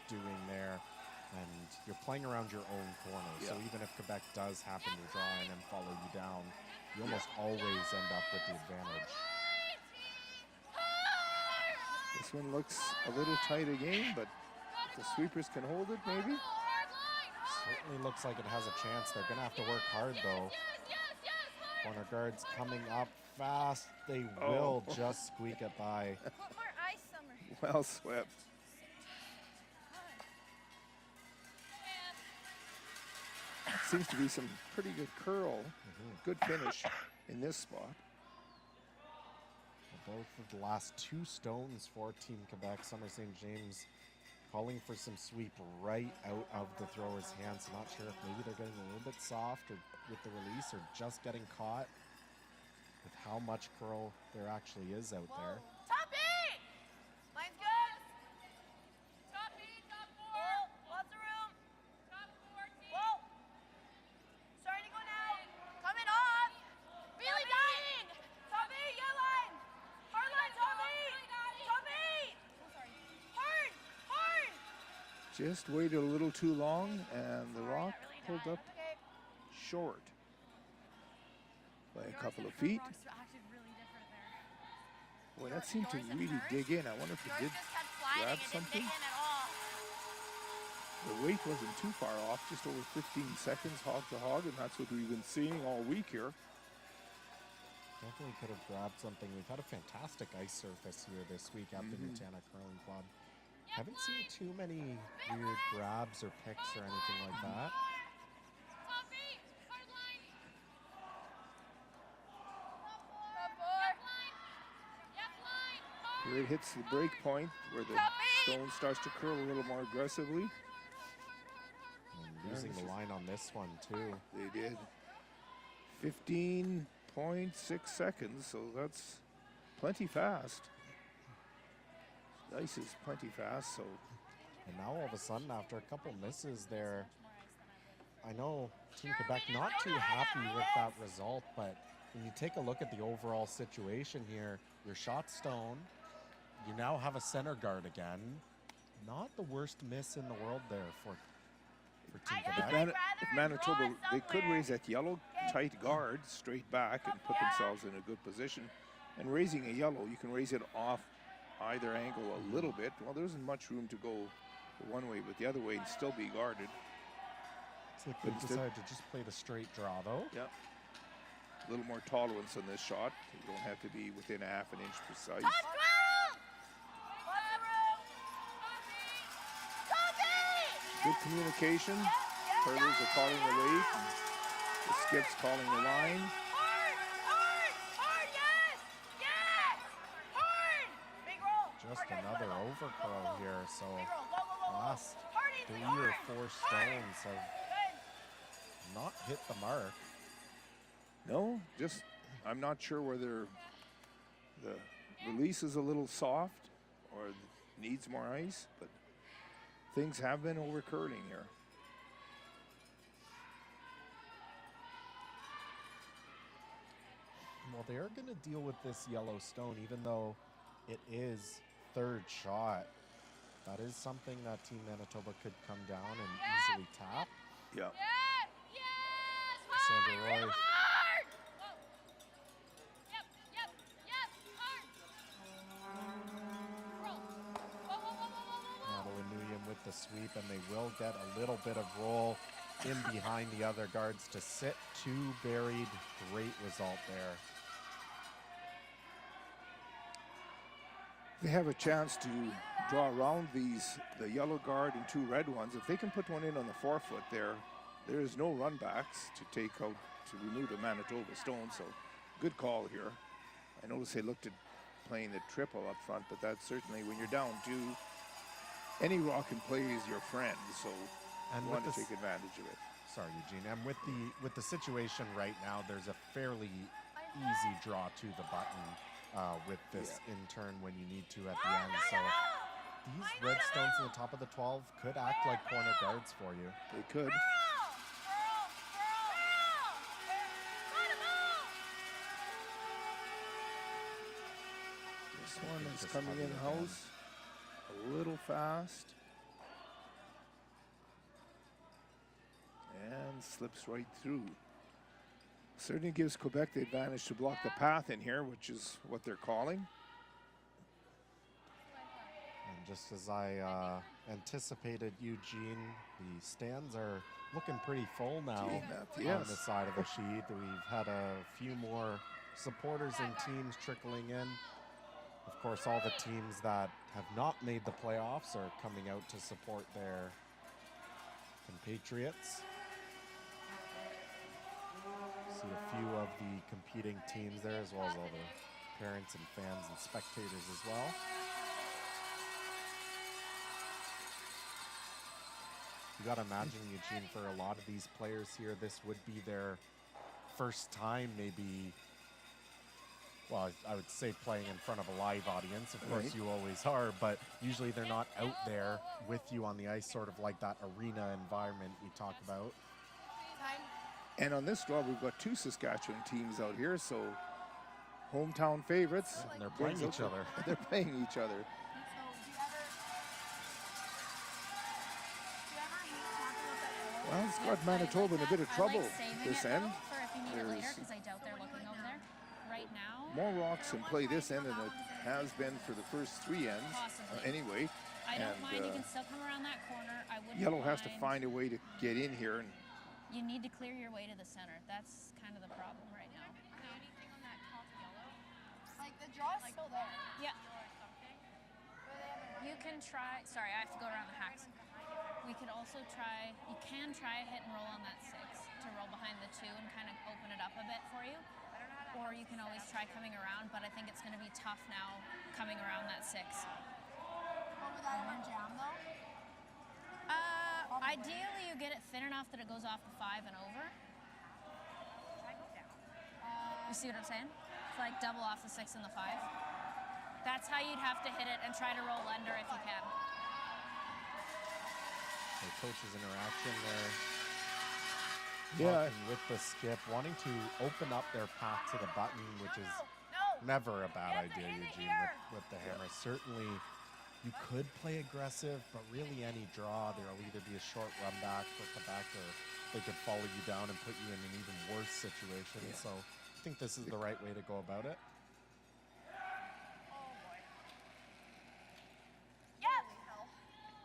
doing there. And you're playing around your own corner. So even if Quebec does happen to draw in and follow you down, you almost always end up with the advantage. This one looks a little tight again, but if the sweepers can hold it, maybe. Certainly looks like it has a chance. They're going to have to work hard, though. Corner guards coming up fast. They will just squeak it by. Put more ice, Summer. Well swept. Seems to be some pretty good curl. Good finish in this spot. Both of the last two stones for Team Quebec. Summer St. James calling for some sweep right out of the thrower's hands. Not sure if maybe they're getting a little bit soft or with the release or just getting caught with how much curl there actually is out there. Top 8! Line's good. Top 8, top 4. Whoa, lots of room. Top 4, team. Whoa. Starting to go now. Coming off. Really dying. Top 8, yeah, line. Hard line, top 8. Top 8. Oh, sorry. Hard, hard. Just waited a little too long, and the rock pulled up short by a couple of feet. Boy, that seemed to really dig in. I wonder if it did grab something. The weight wasn't too far off, just over 15 seconds hog to hog, and that's what we've been seeing all week here. Definitely could have grabbed something. We've had a fantastic ice surface here this week at the Nutana Curling Club. Haven't seen too many weird grabs or picks or anything like that. Here it hits the break point where the stone starts to curl a little more aggressively. And losing the line on this one too. They did. 15.6 seconds, so that's plenty fast. The ice is plenty fast, so. And now all of a sudden, after a couple misses there, I know Team Quebec not too happy with that result, but when you take a look at the overall situation here, your shot stone, you now have a center guard again. Not the worst miss in the world there for Team Quebec. If Manitoba, they could raise that yellow tight guard straight back and put themselves in a good position. And raising a yellow, you can raise it off either angle a little bit. Well, there isn't much room to go one way, but the other way and still be guarded. So they decided to just play the straight draw, though. Yep. A little more tolerance on this shot. You don't have to be within a half an inch precise. Good communication. Hurlers are calling the weight. The skip's calling the line. Just another overcurl here, so last 3 or 4 stones have not hit the mark. No, just I'm not sure whether the release is a little soft or needs more ice, but things have been over curling here. Well, they are going to deal with this Yellowstone, even though it is third shot. That is something that Team Manitoba could come down and easily tap. Yeah. Sandra Roy. Hard! Yep, hard! Roll. Madeline Nguyen with the sweep, and they will get a little bit of roll in behind the other guards to sit. Two buried. Great result there. They have a chance to draw around the yellow guard and two red ones. If they can put one in on the forefoot there is no run backs to take out, to remove the Manitoba stone, so good call here. I noticed they looked at playing the triple up front, but that's certainly, when you're down two, any rock and play is your friend, so And you with want to this- take advantage of it. Sorry, Eugene. And with the situation right now, there's a fairly easy draw to the button with this in turn when you need to at the end. So these red stones in the top of the 12 could act like corner guards for you. They could. This one is Just coming heavy in again. house a little fast. And slips right through. Certainly gives Quebec the advantage to block the path in here, which is what they're calling. And just as I anticipated, Eugene, the stands are looking pretty full now on Yes. the side of the sheet. We've had a few more supporters and teams trickling in. Of course, all the teams that have not made the playoffs are coming out to support their compatriots. See a few of the competing teams there, as well as all the parents and fans and spectators as well. You got to imagine, Eugene, for a lot of these players here, this would be their first time maybe, well, I would say playing in front of a live audience. Of course, Right. you always are, but usually they're not out there with you on the ice, sort of like that arena environment we talk about. And on this draw, we've got two Saskatchewan teams out here, so hometown favorites. And they're playing brings each out other. the- They're playing each other. Well, it's got Manitoba in a bit of trouble this end. For if you need it later, There's because I doubt they're looking over there. Right now, more rocks in play this end than it has been for the first three ends, Possibly. anyway. I don't And, mind. You can still come around that corner. I wouldn't Yellow has to mind. find a way to get in here, and You need to clear your way to the center. That's kind of the problem right now. Like the draw's still there. Yeah. You can try. Sorry, I have to go around the hacks. We could also try. You can try a hit and roll on that 6 to roll behind the 2 and kind of open it up a bit for you. Or you can always try coming around, but I think it's going to be tough now coming around that 6. Over that one jam though. Ideally, you get it thin enough that it goes off the 5 and over. You see what I'm saying? It's like double off the 6 and the 5. That's how you'd have to hit it and try to roll under if you can. The coaches' interaction there. yeah, Talking with the skip, wanting to open up their path to the button, which is No. never a bad You have to idea, hit it Eugene, here. with the hammer. Certainly, you could play aggressive, but really any draw, there'll either be a short run back for Quebec, or they could follow you down and put you in an even worse situation. So I think this is the right way to go about it. Yep.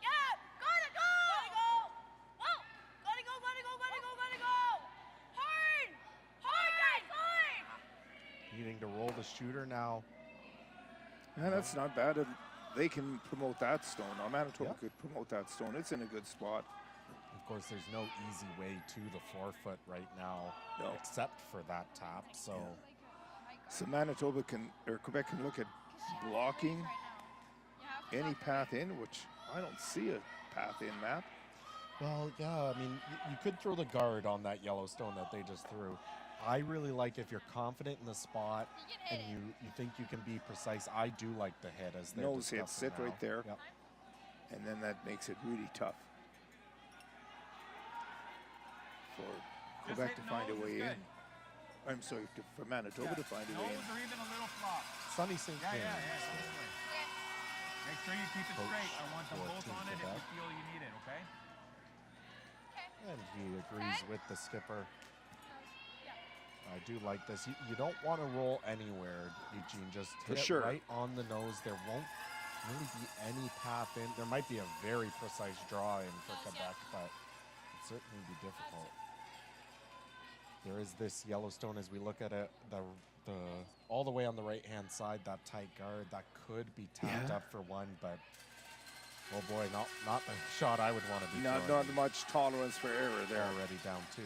Yep. Gotta go. Gotta go. Whoa. Gotta go. Gotta go. Gotta go. Gotta go. Hard. Hard, guys. Hard. Needing to roll the shooter now. yeah, that's not bad. They can promote that stone. Now, Manitoba Yeah. could promote that stone. It's in a good spot. Of course, there's no easy way to the forefoot right now, No. except for that tap. So So Manitoba can, or Quebec can look at blocking any path in, which I don't see a path in map. well, yeah, I mean, you could throw the guard on that Yellowstone that they just threw. I really like if you're confident in the spot and you think you can be precise. I do like the hit as they're Nose hit, discussing sit now. right there. Yep. And then that makes it really tough for Quebec to find a way in. I'm sorry, for Manitoba to find a way in. Nose or even a little flop. Sunny St. James. Make sure you keep it Coach straight. I want them for both Team on it if Quebec. you feel you need it, okay? And he agrees with the skipper. I do like this. You don't want to roll anywhere, Eugene. Just hit it right on the nose. There won't really be any path in. There might be a very precise draw in for Quebec, but it'd certainly be difficult. There is this Yellowstone as we look at it, the all the way on the right-hand side, that tight guard, that could be tapped up for one, but oh boy, not the shot I would want to be throwing. Not much tolerance for error there. They're already down 2.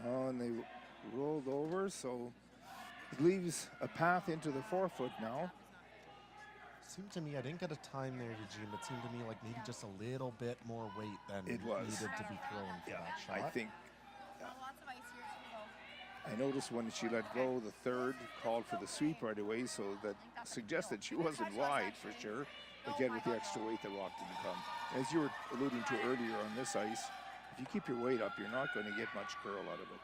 Oh, and they rolled over, so it leaves a path into the 4-foot now. Seemed to me, I didn't get a time there, Eugene, but seemed to me like maybe just a little bit more weight than It was. needed to be thrown for that shot. I think I noticed when she let go, the third called for the sweep right away, so that suggested she wasn't wide for sure. But yet with the extra weight, the rock didn't come. As you were alluding to earlier on this ice, if you keep your weight up, you're not going to get much curl out of it.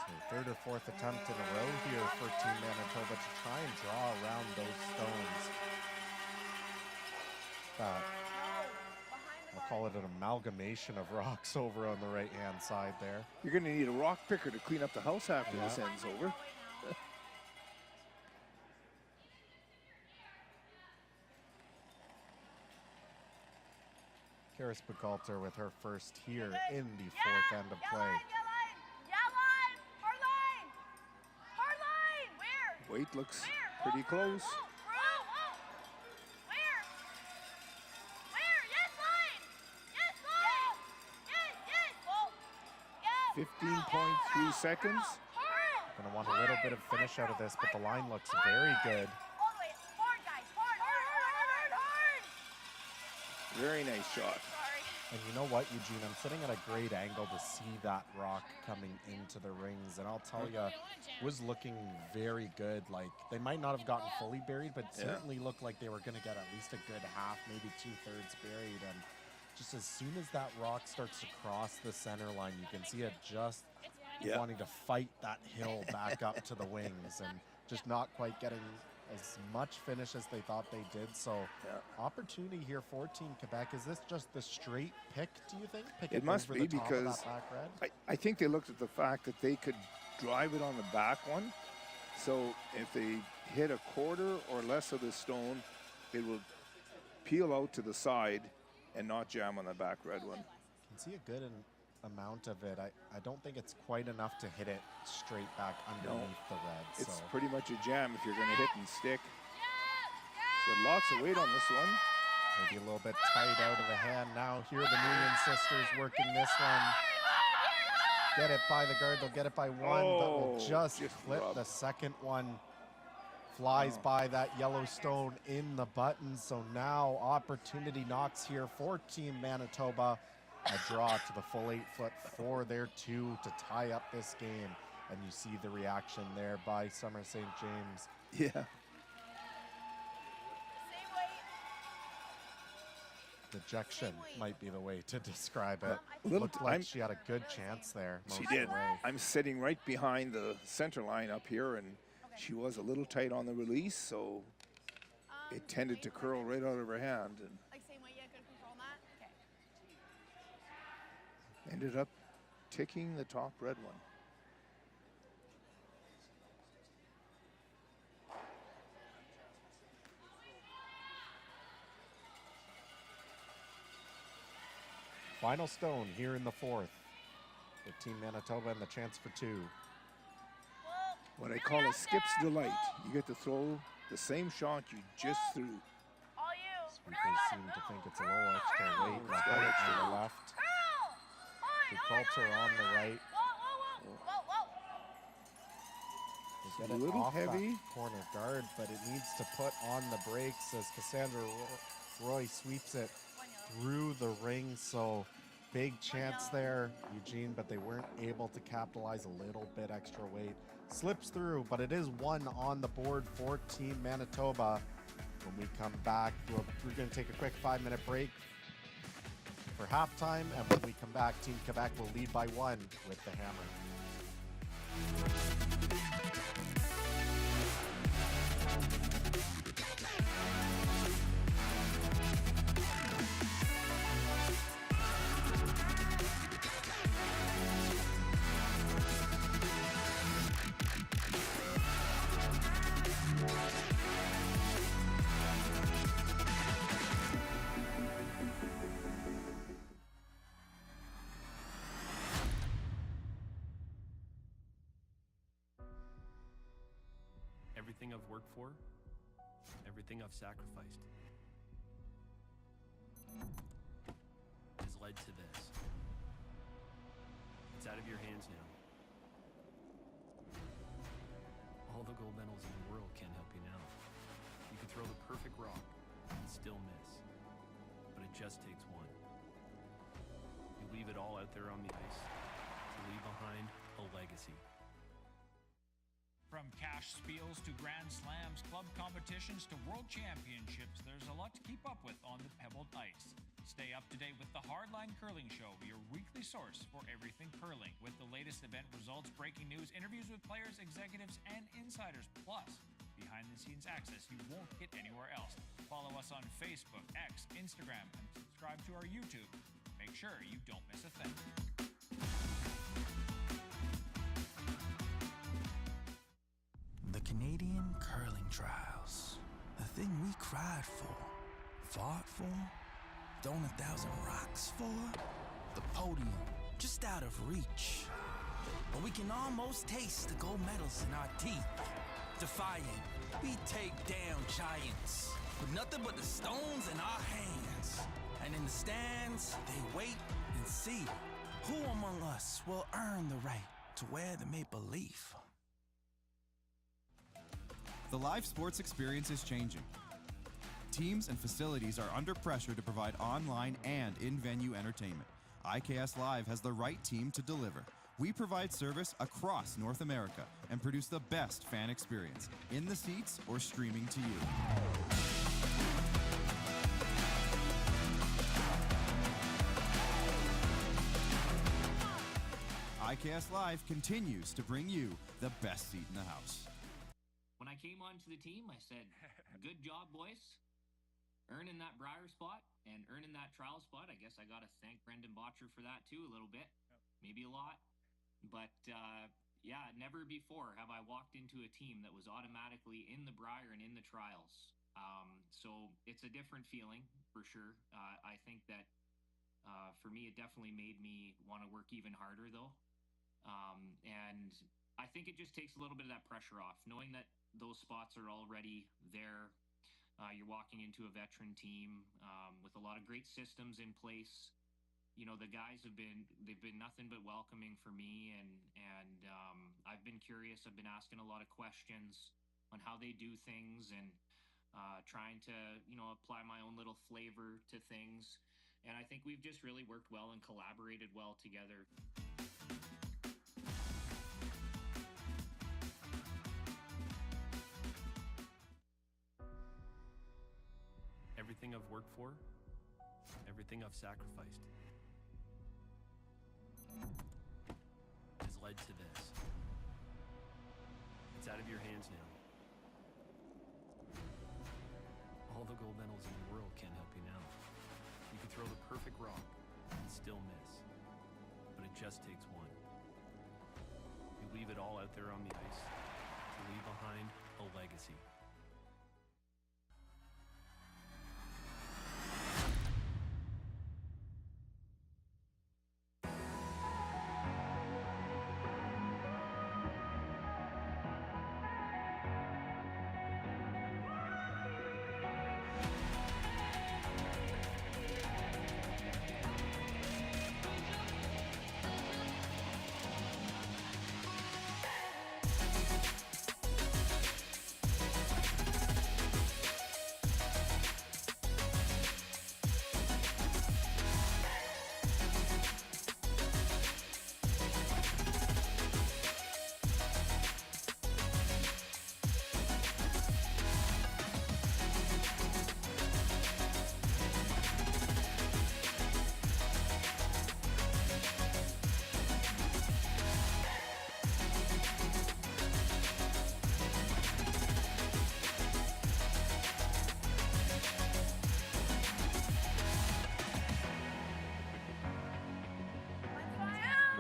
So 3rd or 4th attempt in a row here for Team Manitoba to try and draw around those stones. I'll call it an amalgamation of rocks over on the right-hand side there. You're going to need a rock picker to clean up the house after this ends over. Karis Buchalter with her first here in the 4th end of play. Weight looks pretty close. 15.3 seconds. Gonna want a little bit of finish out of this, but the line looks very good. Very nice shot. And you know what, Eugene? I'm sitting at a great angle to see that rock coming into the rings, and I'll tell you, was looking very good. Like, they might not have gotten fully buried, but certainly looked like they were going to get at least a good half, maybe 2/3 buried. And just as soon as that rock starts to cross the center line, you can see it just wanting to fight that hill back up to the wings, and just not quite getting as much finish as they thought they did. So opportunity here for Team Quebec. Is this just the straight pick, do you think? Pick it must be, the top because of that back red? I think they looked at the fact that they could drive it on the back one. So if they hit a quarter or less of the stone, it will peel out to the side and not jam on the back red one. Can see a good amount of it. I don't think it's quite enough to hit it straight back underneath the red. It's pretty much a jam if you're going to hit and stick. Got lots of weight on this one. Maybe a little bit tight out of the hand now. Here the Nguyen sisters working this one. Get it by the guard. They'll get it by one, but will just clip the second one. Flies by that Yellowstone in the button. So now opportunity knocks here for Team Manitoba. A draw to the full 8-foot for their 2 to tie up this game. And you see the reaction there by Summer St. James. Yeah. Dejection might be the way to describe it. Looked like she had a good chance there. She did. I'm sitting right behind the center line up here, and she was a little tight on the release, so it tended to curl right out of her hand. And ended up ticking the top red one. Final stone here in the 4th. With Team Manitoba and the chance for 2. What I call a skip's delight. You get to throw the same shot you just threw. Sweepers seem to think it's a little extra weight. On the left. Buchalter on the right. Get A it little off heavy. that corner guard, but it needs to put on the brakes as Cassandra Roy sweeps it through the ring. So big chance there, Eugene, but they weren't able to capitalize. A little bit extra weight slips through, but it is one on the board for Team Manitoba. When we come back, we're going to take a quick 5-minute break for halftime, and when we come back, Team Quebec will lead by 1 with the hammer. Everything I've worked for, everything I've sacrificed, has led to this. It's out of your hands now. All the gold medals in the world can't help you now. You can throw the perfect rock and still miss, but it just takes one. You leave it all out there on the ice to leave behind a legacy. From cash spiels to Grand Slams, club competitions to world championships, there's a lot to keep up with on the pebbled ice. Stay up to date with the Hardline Curling Show, your weekly source for everything curling, with the latest event results, breaking news, interviews with players, executives, and insiders, plus behind-the-scenes access you won't get anywhere else. Follow us on Facebook, X, Instagram, and subscribe to our YouTube. Make sure you don't miss a thing. The Canadian curling trials. The thing we cried for, fought for, thrown 1,000 rocks for. The podium, just out of reach. But we can almost taste the gold medals in our teeth. Defiant, we take down giants with nothing but the stones in our hands. And in the stands, they wait and see who among us will earn the right to wear the maple leaf. The live sports experience is changing. Teams and facilities are under pressure to provide online and in-venue entertainment. IKS Live has the right team to deliver. We provide service across North America and produce the best fan experience, in the seats or streaming to you. IKS Live continues to bring you the best seat in the house. When I came onto the team, I said, good job, boys. Earning that Brier spot and earning that trial spot. I guess I got to thank Brendan Botcher for that too, a little bit, maybe a lot. But yeah, never before have I walked into a team that was automatically in the Brier and in the trials. So it's a different feeling for sure. I think that for me, it definitely made me want to work even harder though. And I think it just takes a little bit of that pressure off, knowing that those spots are already there. You're walking into a veteran team with a lot of great systems in place. You know, the guys they've been nothing but welcoming for me, and I've been curious. I've been asking a lot of questions on how they do things and trying to, you know, apply my own little flavor to things. And I think we've just really worked well and collaborated well together. Everything I've worked for, everything I've sacrificed, has led to this. It's out of your hands now. All the gold medals in the world can't help you now. You can throw the perfect rock and still miss, but it just takes one. You leave it all out there on the ice to leave behind a legacy.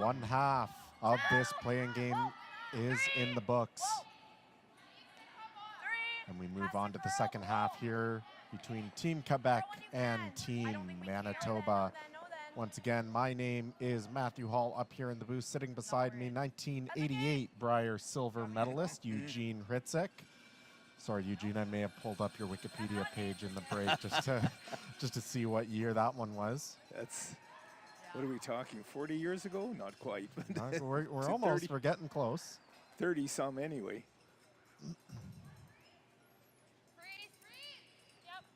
One half of this playing game is in the books. And we move on to the second half here between Team Quebec and Team Manitoba. Once again, my name is Matthew Hall, up here in the booth. Sitting beside me, 1988 Brier silver medalist, Eugene Hritsik. Sorry, Eugene, I may have pulled up your Wikipedia page in the break just to see what year that one was. That's, what are we talking, 40 years ago? Not quite. But We're almost, 30, we're getting close. 30 some anyway.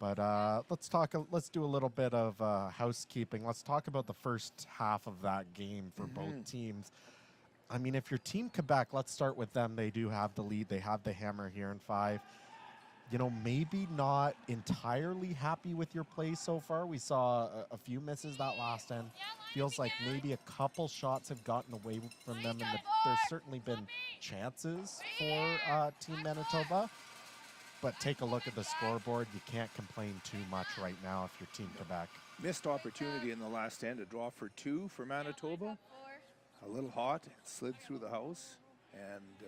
But let's do a little bit of housekeeping. Let's talk about the first half of that game for both teams. I mean, if you're Team Quebec, let's start with them. They do have the lead. They have the hammer here in 5. You know, maybe not entirely happy with your play so far. We saw a few misses that last end. Feels like maybe a couple shots have gotten away from them, and there's certainly been chances for Team Manitoba. But take a look at the scoreboard. You can't complain too much right now if you're Team Quebec. Missed opportunity in the last end, a draw for 2 for Manitoba. A little hot, slid through the house, and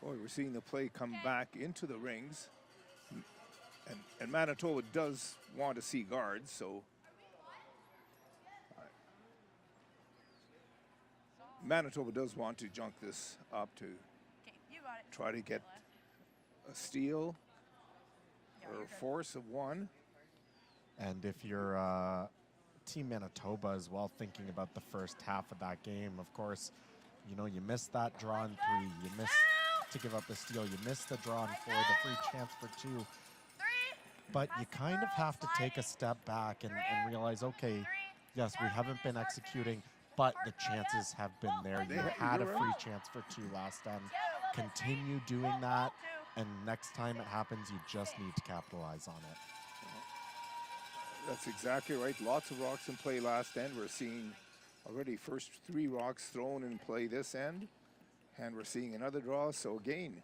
boy, we're seeing the play come back into the rings. And Manitoba does want to see guards, so Manitoba does want to junk this up to try to get a steal or a force of 1. And if you're Team Manitoba as well, thinking about the first half of that game, of course, you know, you missed that draw in 3, you missed to give up the steal, you missed the draw in 4, the free chance for 2. But you kind of have to take a step back and realize, okay, yes, we haven't been executing, but the chances have been there. You had a free chance for 2 last end. Continue doing that, and next time it happens, you just need to capitalize on it. That's exactly right. Lots of rocks in play last end. We're seeing already first 3 rocks thrown in play this end, and we're seeing another draw. So again,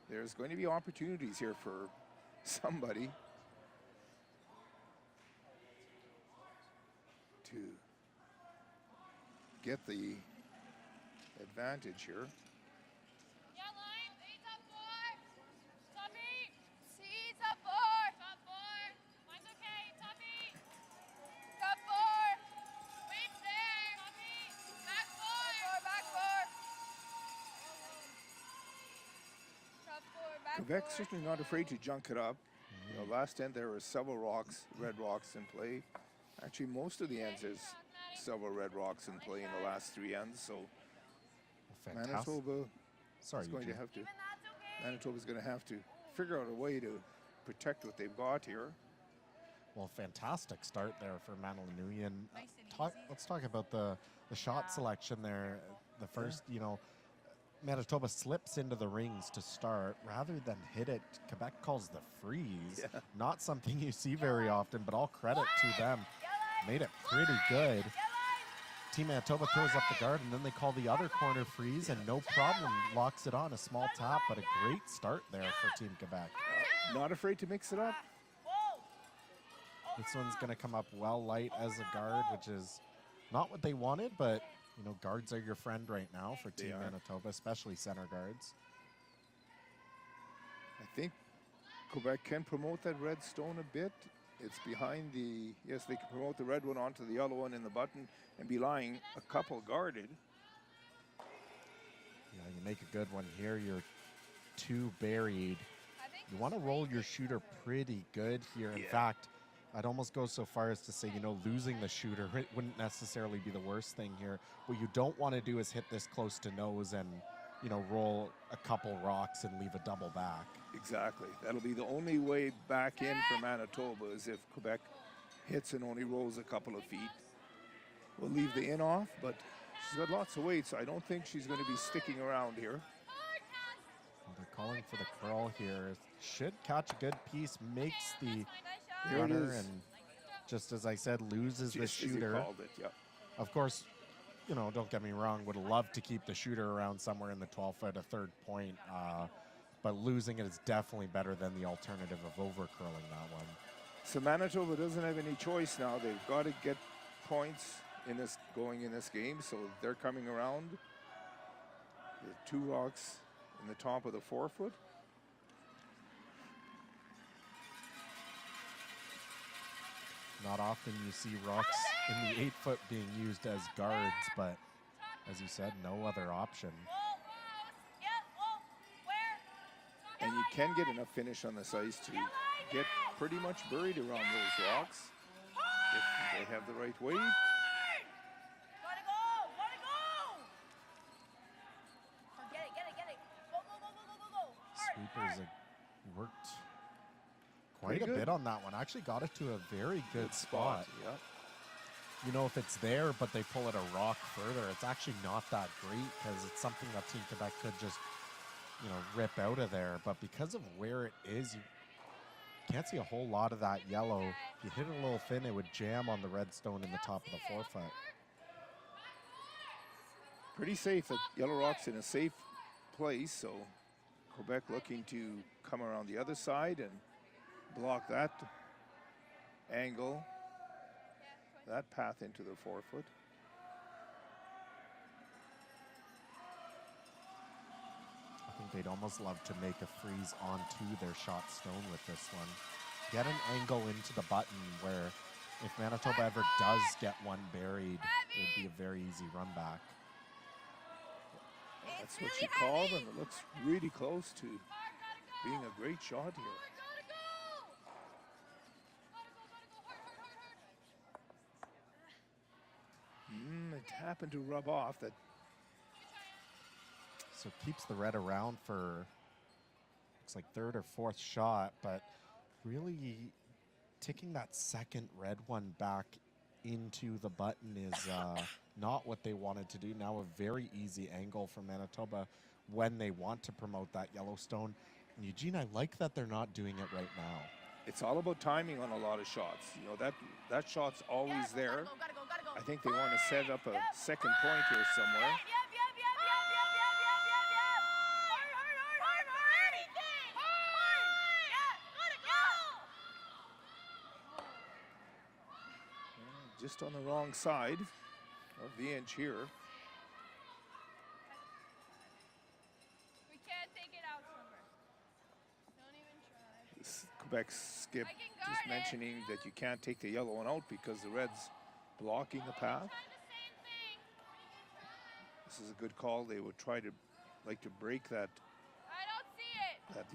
there's going to be opportunities here for somebody to get the advantage here. Quebec certainly not afraid to junk it up. You know, last end there were several rocks, red rocks in play. Actually, most of the ends there's several red rocks in play in the last 3 ends. So Manitoba is going to have to. Manitoba's going to have to figure out a way to protect what they've got here. Well, fantastic start there for Manalanuyan. Let's talk about the shot selection there. The first, you know, Manitoba slips into the rings to start. Rather than hit it, Quebec calls the freeze. Yeah. Not something you see very often, but all credit to them. Made it pretty good. Team Manitoba throws up the guard, and then they call the other corner freeze, and no problem, locks it on. A small tap, but a great start there for Team Quebec. Not afraid to mix it up. This one's going to come up well light as a guard, which is not what they wanted, but you know, guards are your friend right now for Team Manitoba, especially center guards. I think Quebec can promote that red stone a bit. It's behind the, yes, they can promote the red one onto the yellow one in the button and be lying a couple guarded. Yeah, you make a good one here. You're 2 buried. You want to roll your shooter pretty good here. In fact, I'd almost go so far as to say, you know, losing the shooter wouldn't necessarily be the worst thing here. What you don't want to do is hit this close to nose and, you know, roll a couple rocks and leave a double back. Exactly. That'll be the only way back in for Manitoba is if Quebec hits and only rolls a couple of feet. We'll leave the in off, but she's got lots of weight, so I don't think she's going to be sticking around here. Well, they're calling for the curl here. Should catch a good piece, makes the there runner, and just as I said, loses the shooter. Called it, yeah. Of course, you know, don't get me wrong, would love to keep the shooter around somewhere in the 12-foot, a 3rd point, but losing it is definitely better than the alternative of over-curling that one. So Manitoba doesn't have any choice now. They've got to get points going in this game, so they're coming around. The 2 rocks in the top of the 4-foot. Not often you see rocks in the 8-foot being used as guards, but as you said, no other option. And you can get enough finish on this ice to get pretty much buried around those rocks if they have the right weight. Sweepers worked quite a bit on that one. Actually got it to a very good spot. Yeah. You know, if it's there, but they pull it a rock further, it's actually not that great because it's something that Team Quebec could just, you know, rip out of there. But because of where it is, you can't see a whole lot of that yellow. If you hit it a little thin, it would jam on the red stone in the top of the 4-foot. Pretty safe. The yellow rock's in a safe place, so Quebec looking to come around the other side and block that angle, that path into the 4-foot. I think they'd almost love to make a freeze onto their shot stone with this one. Get an angle into the button where if Manitoba ever does get one buried, it would be a very easy run back. That's what she called, and it looks really close to being a great shot here. It happened to rub off. That So it keeps the red around for, looks like 3rd or 4th shot, but really ticking that second red one back into the button is not what they wanted to do. Now a very easy angle for Manitoba when they want to promote that Yellowstone. And Eugene, I like that they're not doing it right now. it's all about timing on a lot of shots. You know, that shot's always there. I think they want to set up a second point here somewhere. Just on the wrong side of the inch here. We can't take it out, Silver. Don't even try. This Quebec skip just mentioning that you can't take the yellow one out because the red's blocking the path. This is a good call. They would try to like to break that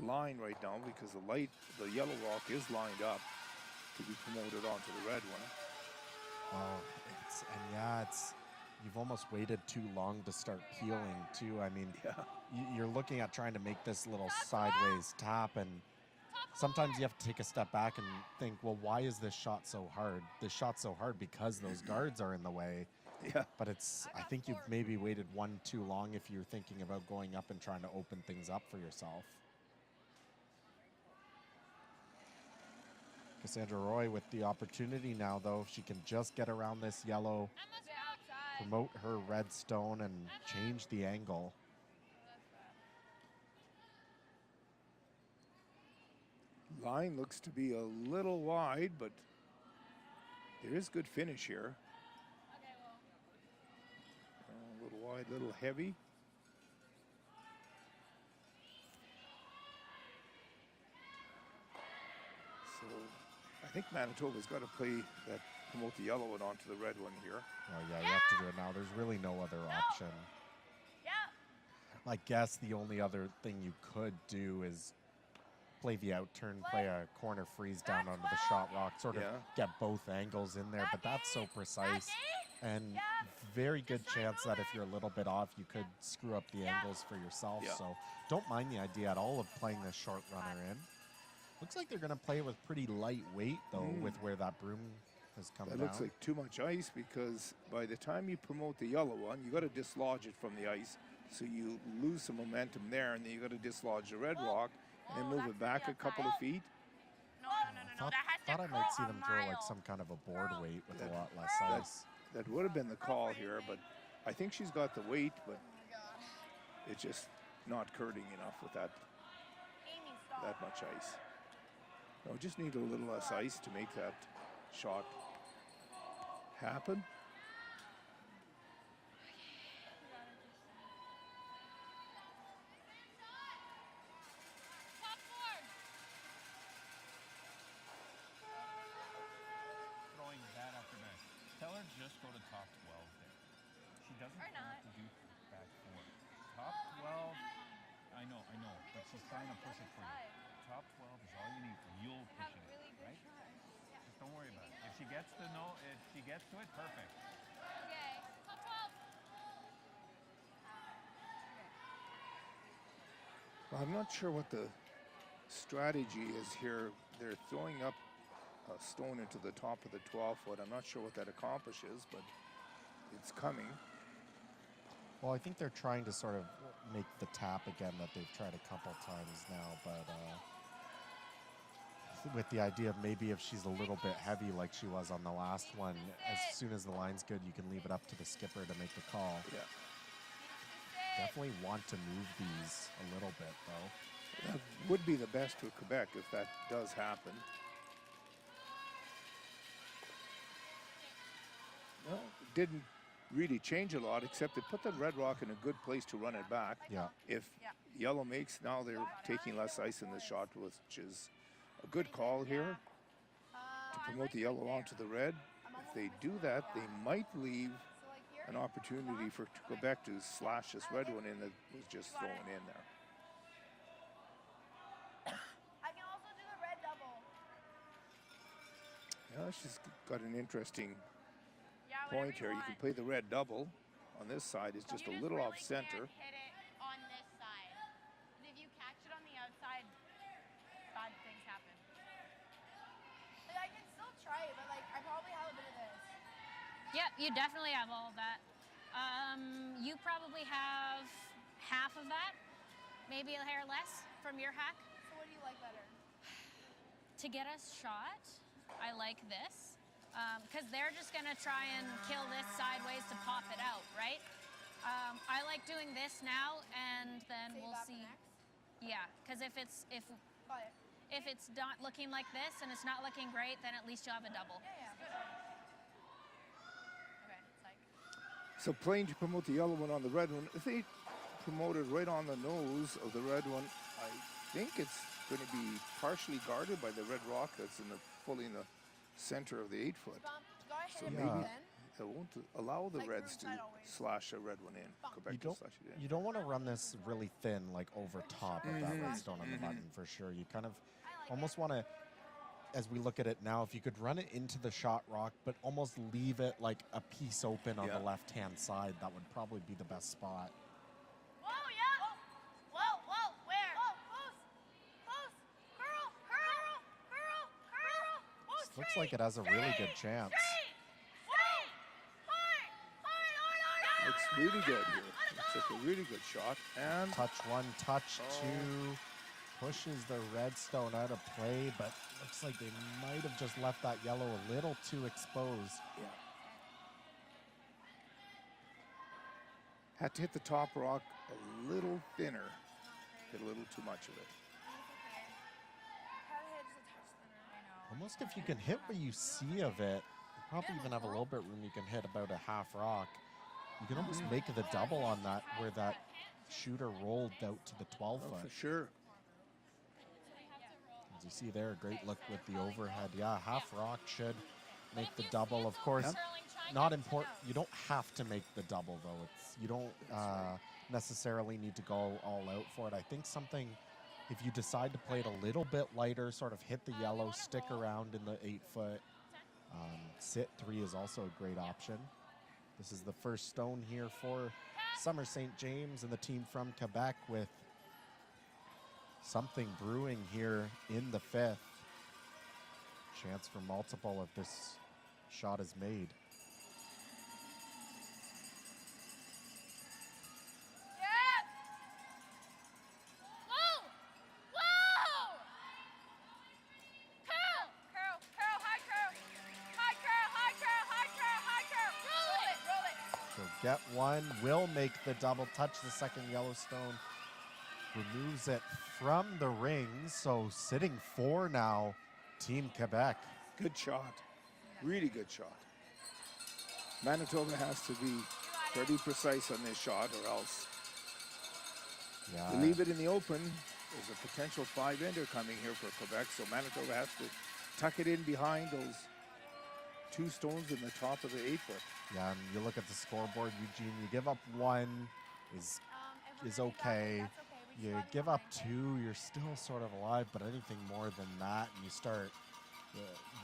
line right now because the yellow rock is lined up to be promoted onto the red one. Oh, it's you've almost waited too long to start peeling too. I mean, you're looking at trying to make this little sideways tap, and sometimes you have to take a step back and think, well, why is this shot so hard? This shot's so hard because those guards are in the way. Yeah. But I think you've maybe waited one too long if you're thinking about going up and trying to open things up for yourself. Cassandra Roy with the opportunity now, though. She can just get around this yellow, promote her red stone, and change the angle. Line looks to be a little wide, but there is good finish here. A little wide, a little heavy. So I think Manitoba's got to play that, promote the yellow one onto the red one here. Oh yeah, you have to do it now. There's really no other option. I guess the only other thing you could do is play the out turn, play a corner freeze down onto the shot rock, sort of get both angles in there, but that's so precise. And very good chance that if you're a little bit off, you could screw up the angles for yourself. So don't mind the idea at all of playing this short runner in. Looks like they're going to play with pretty light weight, though, with where that broom has come down. That looks like too much ice because by the time you promote the yellow one, you got to dislodge it from the ice. So you lose some momentum there, and then you got to dislodge the red rock and then move it back a couple of feet. I thought I might see them throw like some kind of a board weight with a lot less ice. That would have been the call here, but I think she's got the weight, but it's just not curling enough with that much ice. No, just need a little less ice to make that shot happen. just go to top 12 there. She doesn't Or not. have to do back 4. Top 12, I know, but she's trying to push it for you. Top 12 is all you need. You'll push it, Really good right? shot. Just don't worry about it. If she gets to it, perfect. Okay. Top 12. Well, I'm not sure what the strategy is here. They're throwing up a stone into the top of the 12-foot. I'm not sure what that accomplishes, but it's coming. Well, I think they're trying to sort of make the tap again that they've tried a couple times now, but with the idea of maybe if she's a little bit heavy like she was on the last one, as soon as the line's good, you can leave it up to the skipper to make the call. Yeah. Definitely want to move these a little bit, though. That would be the best for Quebec if that does happen. Well, it didn't really change a lot, except they put the Red Rock in a good place to run it back. Yeah. If yellow makes, now they're taking less ice in the shot, which is a good call here to promote the yellow onto the red. If they do that, they might leave an opportunity for Quebec to slash this red one in that was just thrown in there. I can also do the red double. Yeah, she's got an interesting Yeah, point here. You can play the red double on this side. It's just a little off center. Hit it on this side. And if you catch it on the outside, bad things happen. Like, I can still try it, but like I probably have a bit of this. Yep, you definitely have all of that. You probably have half of that, maybe a hair less from your hack. So what do you like better? To get us shot, I like this. Because they're just gonna try and kill this sideways to pop it out, right? I like doing this now, and then Save we'll that for see. next? Yeah, because if Got it. it's not looking like this and it's not looking great, then at least you'll have a double. Yeah, for sure. Okay, it's like. So playing to promote the yellow one on the red one. If they promote it right on the nose of the red one, I think it's going to be partially guarded by the red rock that's fully in the center of the 8-foot. So Yeah. maybe it won't allow the Like Reds to ringside always. slash a red one in. Quebec You to don't, slash it in. you don't want to run this really thin, like over top of that redstone on the button for sure. You kind of almost want to, as we look at it now, if you could run it into the shot rock, but almost leave it like a piece open on the left-hand side, that would probably be the best spot. Whoa, yeah. Whoa, whoa, where? Whoa, close, close. Curl, curl, curl, curl. Whoa, This looks like it has a really good chance. Looks really good here. Looks like a really good shot. And Touch one, touch two. Pushes the redstone out of play, but looks like they might have just left that yellow a little too exposed. had to hit the top rock a little thinner. Hit a little too much of it. Almost if you can hit what you see of it, you probably even have a little bit room you can hit about a half rock. You can almost make the double on that where that shooter rolled out to the 12-foot. Oh, for sure. As you see there, a great look with the overhead. Yeah, half rock should make the double. Of course, not important. You don't have to make the double, though. You don't necessarily need to go all out for it. I think something, if you decide to play it a little bit lighter, sort of hit the yellow, stick around in the 8-foot. Sit 3 is also a great option. This is the first stone here for Summer St. James and the team from Quebec, with something brewing here in the 5th. Chance for multiple if this shot is made. Get one, will make the double, touch the second Yellowstone, removes it from the rings, so sitting 4 now, Team Quebec. Good shot, really good shot. Manitoba has to be pretty precise on this shot, or else to leave it in the open. There's a potential 5-ender coming here for Quebec, so Manitoba has to tuck it in behind those 2 stones in the top of the 8-foot. Yeah, and you look at the scoreboard, Eugene, you give up 1 is okay. You give up 2, you're still sort of alive, but anything more than that, and you start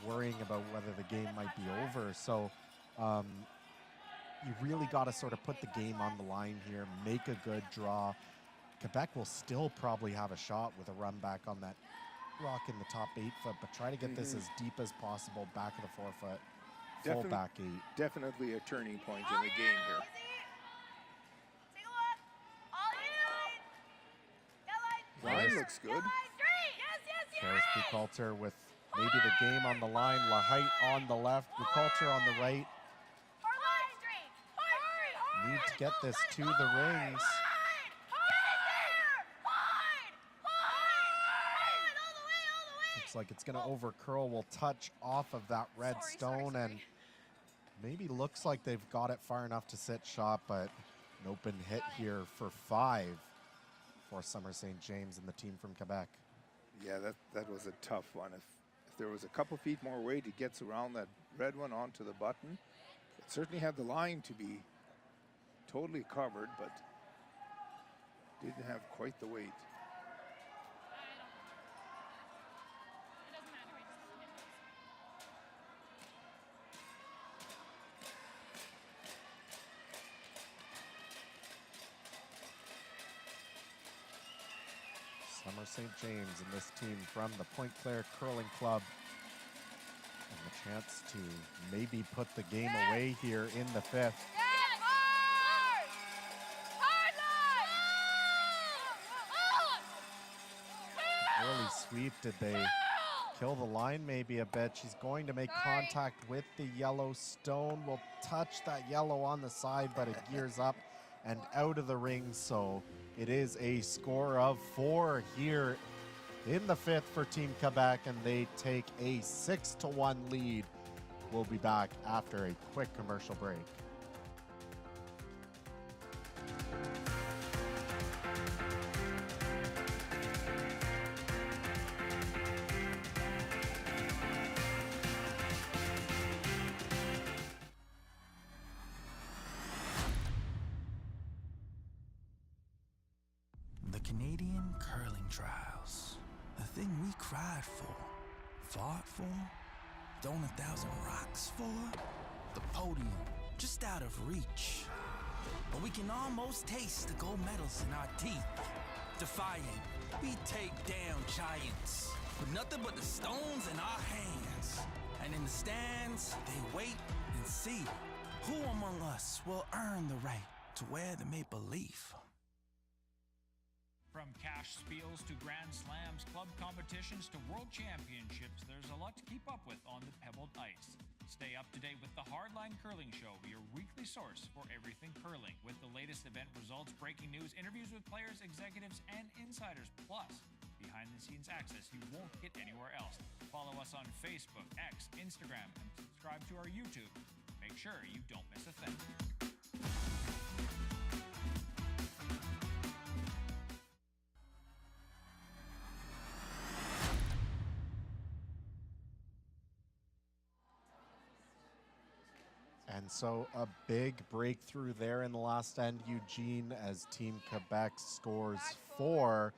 worrying about whether the game might be over. So you really got to sort of put the game on the line here, make a good draw. Quebec will still probably have a shot with a run back on that rock in the top 8-foot, but try to get this as deep as possible back of the 4-foot, full back 8. Definitely a turning point in the game here. Take a look. All in line. Line looks good. Yes. There's Buchalter with maybe the game on the line. LaHite on the left, Buchalter on the right. Need to get this to the rings. Looks like it's going to overcurl. Will touch off of that red stone, and maybe looks like they've got it far enough to sit shot, but an open hit here for 5 for Summer St. James and the team from Quebec. Yeah, that was a tough one. If there was a couple feet more weight, it gets around that red one onto the button. It certainly had the line to be totally covered, but didn't have quite the weight. Summer St. James and this team from the Point Claire Curling Club. And the chance to maybe put the game away here in the 5th. Early sweep, did they kill the line maybe a bit? She's going to make contact with the yellow stone. Will touch that yellow on the side, but it gears up and out of the ring. So it is a score of 4 here in the 5th for Team Quebec, and they take a 6-1 lead. We'll be back after a quick commercial break. The Canadian Curling Trials. The thing we cried for, fought for, thrown 1,000 rocks for. The podium, just out of reach. But we can almost taste the gold medals in our teeth. Defiant, we take down giants with nothing but the stones in our hands. And in the stands, they wait and see who among us will earn the right to wear the maple leaf. From cash spiels to Grand Slams, club competitions to world championships, there's a lot to keep up with on the pebbled ice. Stay up to date with the Hardline Curling Show, your weekly source for everything curling, with the latest event results, breaking news, interviews with players, executives, and insiders, plus behind-the-scenes access you won't get anywhere else. Follow us on Facebook, X, Instagram, and subscribe to our YouTube. Make sure you don't miss a thing. And so a big breakthrough there in the last end, Eugene, as Team Quebec scores 4,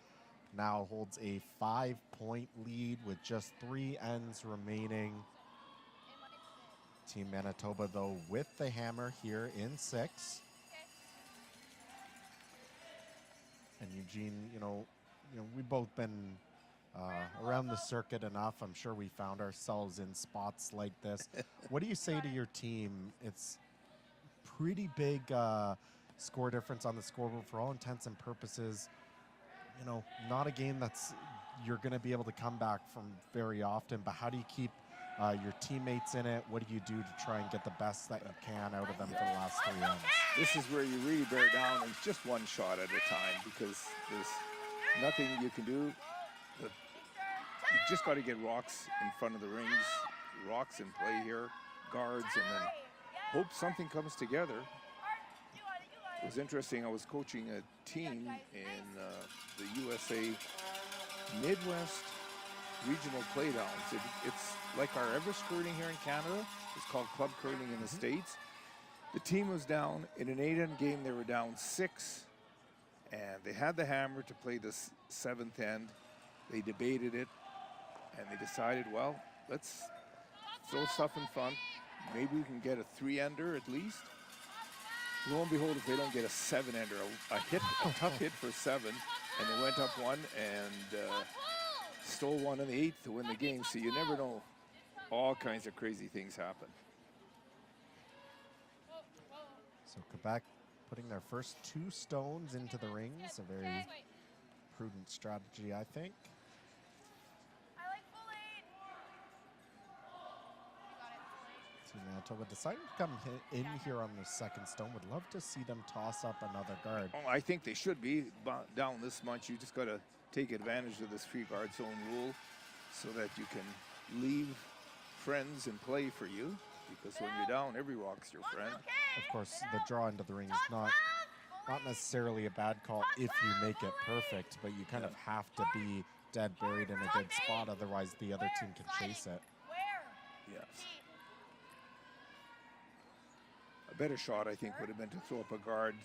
now holds a 5-point lead with just 3 ends remaining. Team Manitoba, though, with the hammer here in 6. And Eugene, you know, we've both been around the circuit enough. I'm sure we found ourselves in spots like this. What do you say to your team? It's pretty big score difference on the scoreboard for all intents and purposes. You know, not a game that's you're going to be able to come back from very often, but how do you keep your teammates in it? What do you do to try and get the best that you can out of them for the last 3 ends? This is where you really bear down. It's just one shot at a time because there's nothing you can do. You just got to get rocks in front of the rings, rocks in play here, guards, and then hope something comes together. It was interesting. I was coaching a team in the USA Midwest regional playdowns. It's like our ever skirting here in Canada. It's called club curling in the States. The team was down in an 8-end game. They were down 6, and they had the hammer to play the 7th end. They debated it, and they decided, well, let's throw stuff in front. Maybe we can get a 3-ender at least. Lo and behold, if they don't get a 7-ender, a tough hit for 7, and they went up 1 and stole 1 in the 8th to win the game. So you never know. All kinds of crazy things happen. So Quebec putting their first 2 stones into the rings. A very prudent strategy, I think. I like full 8. See, Manitoba deciding to come in here on the second stone. Would love to see them toss up another guard. Oh, I think they should be down this much. You just got to take advantage of this free guard zone rule so that you can leave friends and play for you. Because when you're down, every rock's your friend. Of course, the draw into the ring is not necessarily a bad call if you make it perfect, but you kind of have to be dead buried in a good spot, otherwise the other team can chase it. Yes. A better shot, I think, would have been to throw up a guard,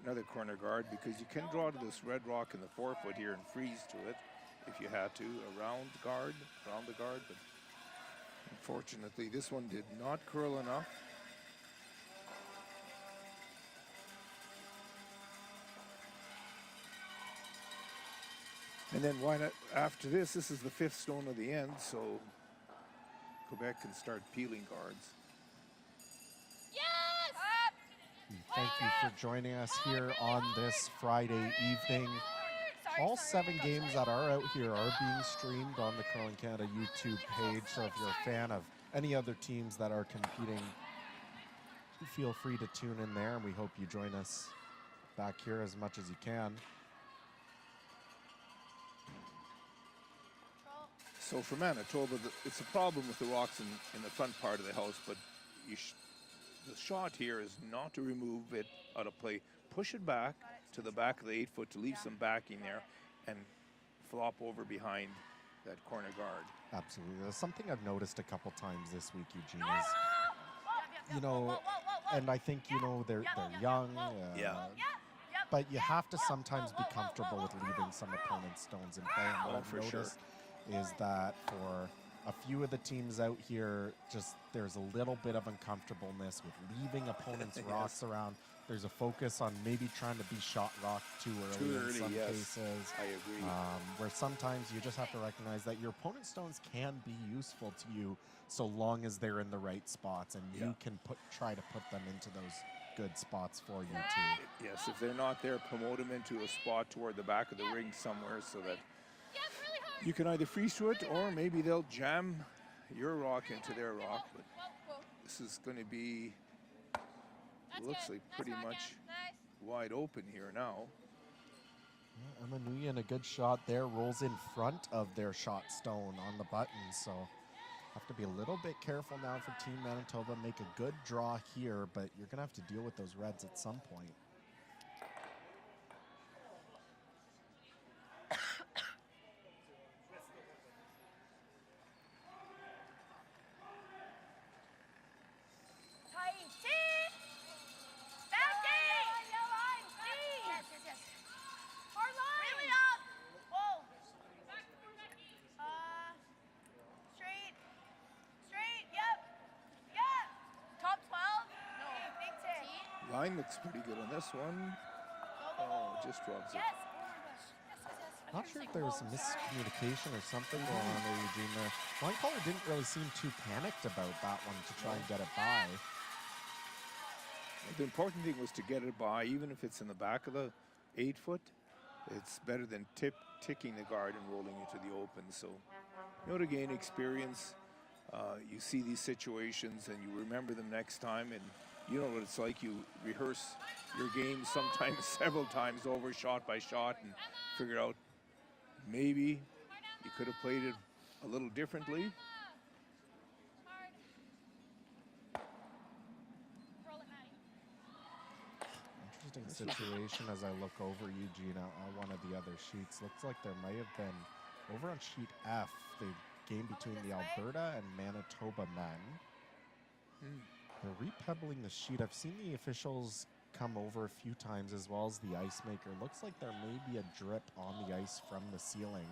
another corner guard, because you can draw to this red rock in the 4-foot here and freeze to it if you had to, around the guard, but unfortunately, this one did not curl enough. And then why not, after this is the 5th stone of the end, so Quebec can start peeling guards. Thank you for joining us here on this Friday evening. All 7 games that are out here are being streamed on the Curling Canada YouTube page, so if you're a fan of any other teams that are competing, feel free to tune in there, and we hope you join us back here as much as you can. So for Manitoba, it's a problem with the rocks in the front part of the house, but the shot here is not to remove it out of play. Push it back to the back of the 8-foot to leave some backing there and flop over behind that corner guard. Absolutely. That's something I've noticed a couple times this week, Eugene, is, you know, and I think, you know, they're young, but you have to sometimes be comfortable with leaving some opponent's stones in play. And what I've noticed is that for a few of the teams out here, just there's a little bit of uncomfortableness with leaving opponents' rocks around. There's a focus on maybe trying to be shot rock too early in some cases. I agree. Where sometimes you just have to recognize that your opponent's stones can be useful to you so long as they're in the right spots, and you can try to put them into those good spots for you too. Yes, if they're not there, promote them into a spot toward the back of the ring somewhere so that you can either freeze to it or maybe they'll jam your rock into their rock. But this is going to be, looks like pretty much wide open here now. Amanuya in a good shot there, rolls in front of their shot stone on the button, so have to be a little bit careful now for Team Manitoba. Make a good draw here, but you're going to have to deal with those reds at some point. Line looks pretty good on this one. Oh, just rubs it. Not sure if there was some miscommunication or something going on there, Eugene. The line caller didn't really seem too panicked about that one to try and get it by. The important thing was to get it by, even if it's in the back of the 8-foot. It's better than ticking the guard and rolling into the open. So, you know, to gain experience, you see these situations and you remember them next time, and you know what it's like. You rehearse your game sometimes several times over, shot by shot, and figure out maybe you could have played it a little differently. Interesting situation as I look over Eugene on one of the other sheets. Looks like there may have been over on sheet F, the game between the Alberta and Manitoba men. They're repebbling the sheet. I've seen the officials come over a few times as well as the ice maker. Looks like there may be a drip on the ice from the ceiling.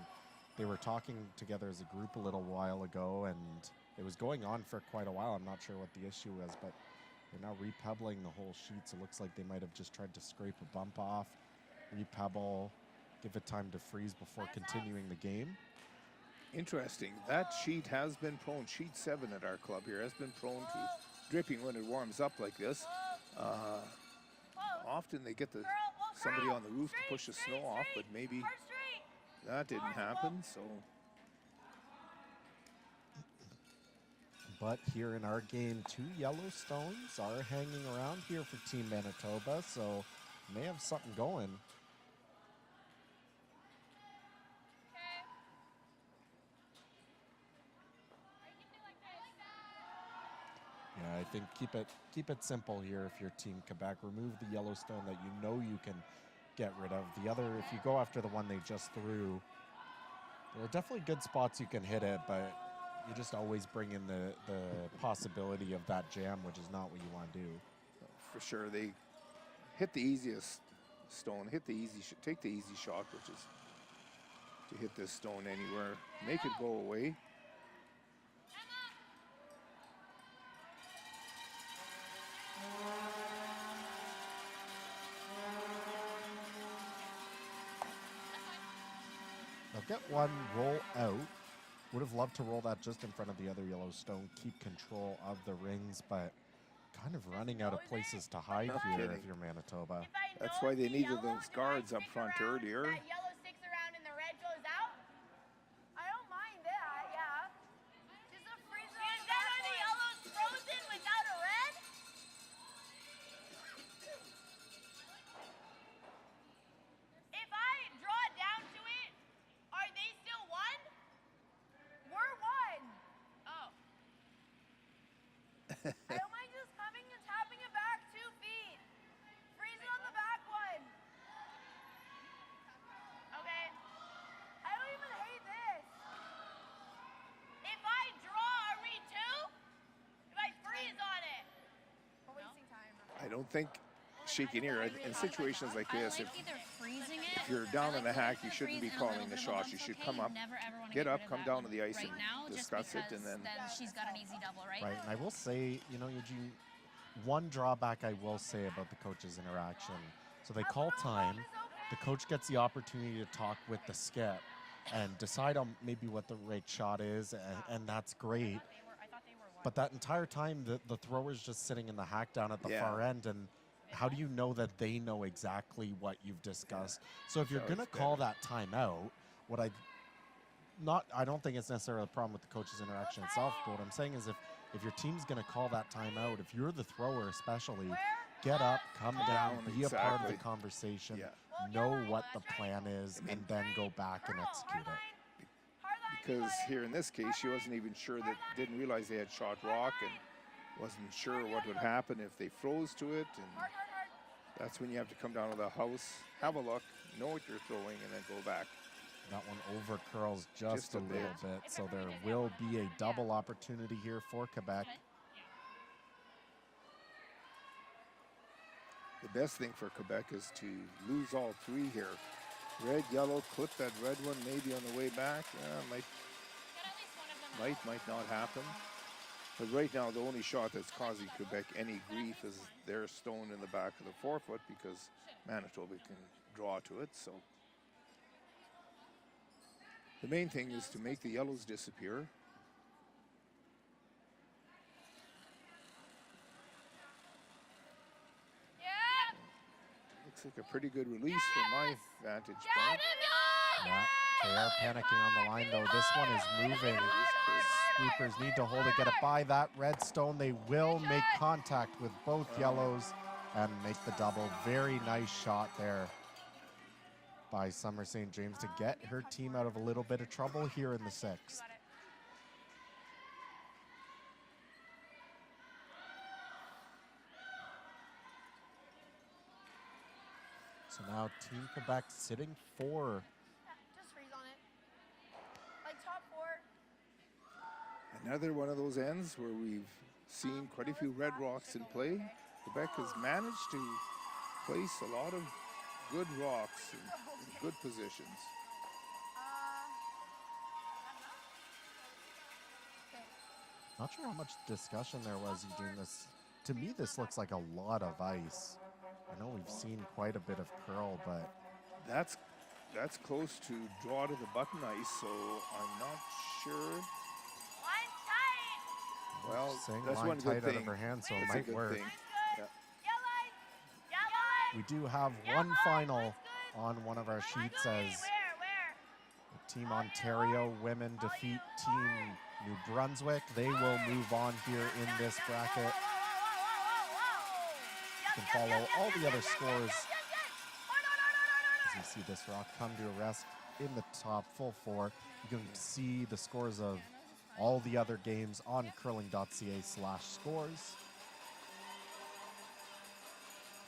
They were talking together as a group a little while ago, and it was going on for quite a while. I'm not sure what the issue was, but they're now repebbling the whole sheet, so it looks like they might have just tried to scrape a bump off, repebble, give it time to freeze before continuing the game. Interesting. That sheet has been prone, sheet 7 at our club here, has been prone to dripping when it warms up like this. Often they get somebody on the roof to push the snow off, but maybe that didn't happen, so. But here in our game, 2 Yellowstones are hanging around here for Team Manitoba, so may have something going. Yeah, I think keep it simple here if you're Team Quebec. Remove the Yellowstone that you know you can get rid of. The other, if you go after the one they just threw, there are definitely good spots you can hit it, but you just always bring in the possibility of that jam, which is not what you want to do. For sure, they hit the easiest stone, take the easy shot, which is to hit this stone anywhere, make it go away. They'll get one roll out. Would have loved to roll that just in front of the other Yellowstone, keep control of the rings, but kind of running out of places to hide here if you're Manitoba. That's why they needed those guards up front earlier. That yellow sticks around and the red goes out. I don't mind that, yeah. Just a freezer. Is that why the yellow's frozen without a red? If I draw it down to it, are they still one? We're one. Oh. I don't mind just coming and tapping it back 2 feet. Freeze it on the back one. Okay. I don't even hate this. If I draw a read 2, if I freeze on it. We're wasting time. I don't think shaking here in situations like this, if either freezing it. you're down in the hack, you to shouldn't be freeze and a calling little the bit of shots. a You should bump, come okay, up, you never ever wanna get rid up, of come that down one to the ice right and now, just discuss it, because and then she's got an easy double, right? Right, and I will say, you know, Eugene, one drawback I will say about the coaches' interaction. So they call time, the coach gets the opportunity to talk with the skip and decide on maybe what the right shot is, and that's great. But that entire time, the thrower's just sitting in the hack down at the far end, and how do you know that they know exactly what you've discussed? So if you're going to call that timeout, I don't think it's necessarily a problem with the coach's interaction itself, but what I'm saying is if your team's going to call that timeout, if you're the thrower especially, get up, come down, be a part of the conversation, know what the plan is, and then go back and execute it. because here in this case, she wasn't even sure didn't realize they had shot rock and wasn't sure what would happen if they froze to it. And that's when you have to come down to the house, have a look, know what you're throwing, and then go back. That one over curls just a little bit, so there will be a double opportunity here for Quebec. The best thing for Quebec is to lose all 3 here. Red, yellow, clip that red one maybe on the way back. Might not happen. But right now, the only shot that's causing Quebec any grief is their stone in the back of the 4-foot, because Manitoba can draw to it. So the main thing is to make the yellows disappear. Looks like a pretty good release from my vantage point. Yeah, they are panicking on the line though. This one is moving. Sweepers need to hold it, get it by that red stone. They will make contact with both yellows and make the double. Very nice shot there by Summer St. James to get her team out of a little bit of trouble here in the 6th. So now Team Quebec sitting 4 Another one of those ends where we've seen quite a few Red Rocks in play. Quebec has managed to place a lot of good rocks in good positions. Not sure how much discussion there was during this. To me, this looks like a lot of ice. I know we've seen quite a bit of curl, but That's close to draw to the button ice, so I'm not sure. Line's tight. Well, saying that's line one tight good out of thing. her hand, so it That's a might good work. thing. Yeah. Yeah, line. Yeah, line. We do have one final on one of our sheets as Where? Team Ontario women defeat Team New Brunswick. They will move on here in this bracket. You can follow all the other scores as you see this rock come to a rest in the top full four. You can see the scores of all the other games on curling.ca/scores.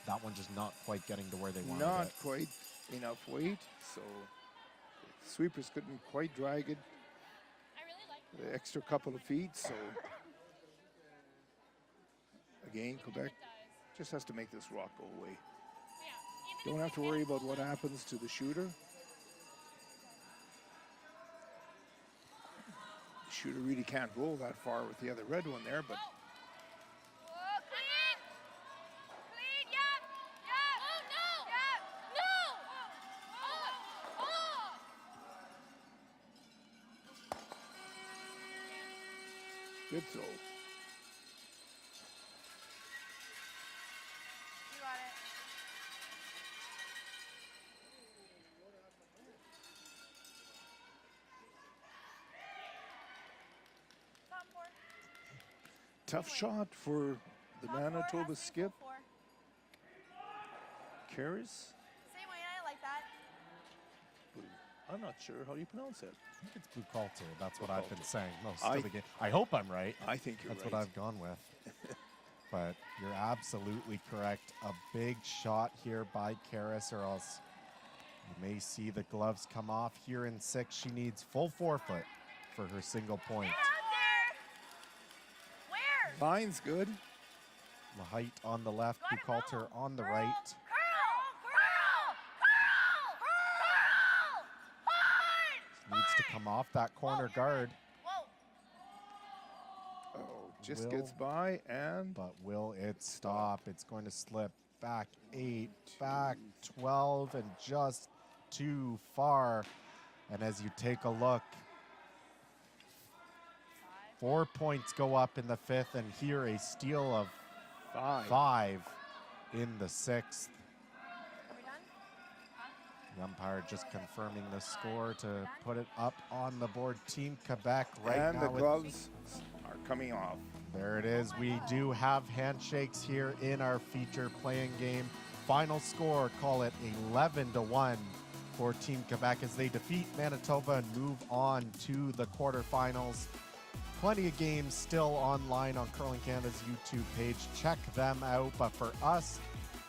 That one just not quite getting to where they wanted Not it. quite enough weight, so the sweepers couldn't quite drag it the extra couple of feet. So again, Quebec just has to make this rock go away. Don't have to worry about what happens to the shooter. The shooter really can't roll that far with the other red one there, but good throw. You got it. Top four. Tough shot for the Top four has Manitoba to be skip. full four. Carries. Same way, I like that. I'm not sure how you pronounce it. I think it's Buchalter. That's what I've been saying most I- of the game. I hope I'm right. I think you're That's right. what I've gone with. But you're absolutely correct. A big shot here by Karis, or else you may see the gloves come off here in 6. She needs full forefoot for her single point. Get out there. Where? Line's good. Lahite on the left, Gotta Buchalter go. on the Curl, right. Curl! Hard! Needs to come off that corner guard. Whoa. Oh, just Will. gets by and But will it stop? It's going to slip back 8, back 12, and just too far. And as you take a look, 4 points go up in the 5th, and here a steal of 5 in the 6th. Are we done? The umpire just confirming the score to put it up on the board. Team Quebec right and now. the with- gloves are coming off. There it is. We do have handshakes here in our feature playing game. Final score, call it 11-1 for Team Quebec as they defeat Manitoba and move on to the quarterfinals. Plenty of games still online on Curling Canada's YouTube page. Check them out. But for us,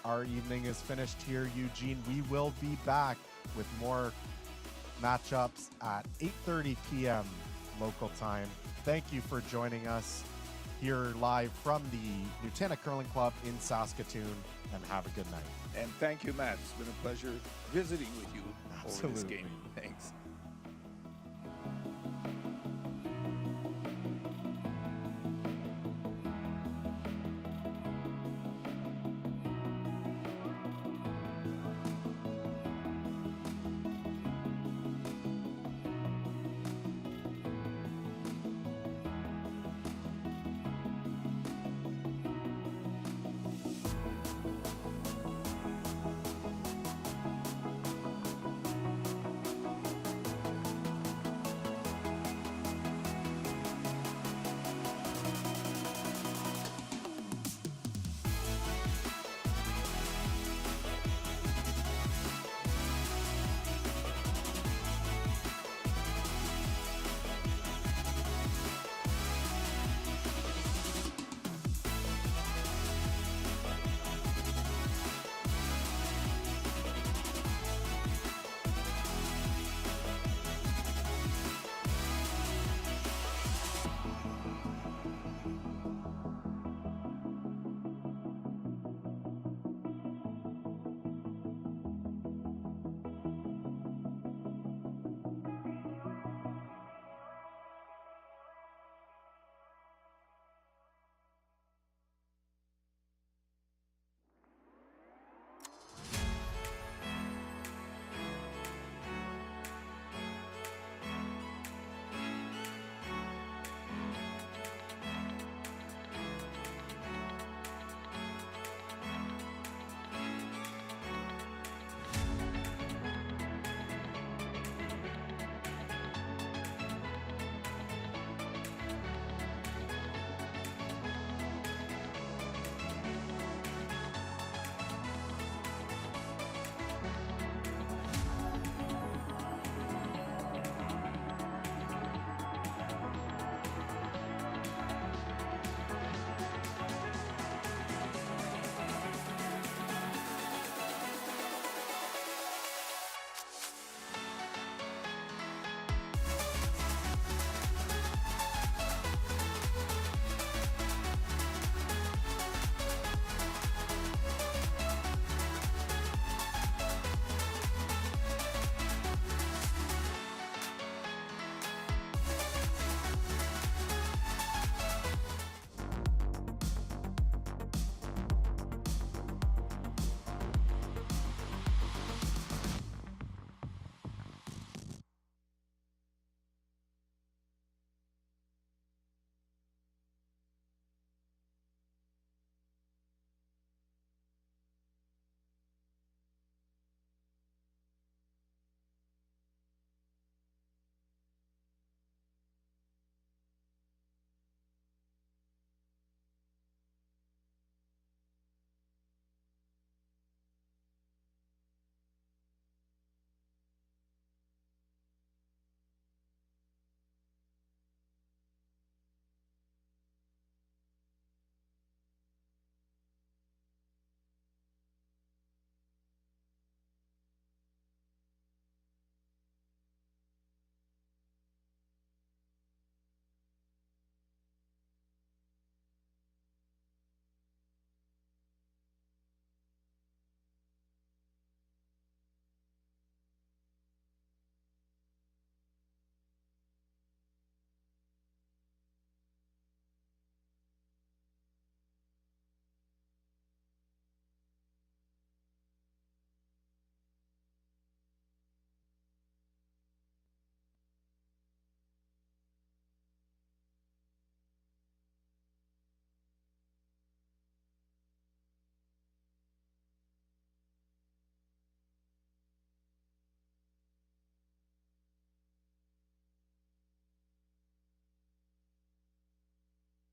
our evening is finished here, Eugene. We will be back with more matchups at 8:30 p.m. local time. Thank you for joining us here live from the Nutana Curling Club in Saskatoon, and have a good night. And thank you, Matt. It's been a pleasure visiting with you over this Absolutely. game. Thanks.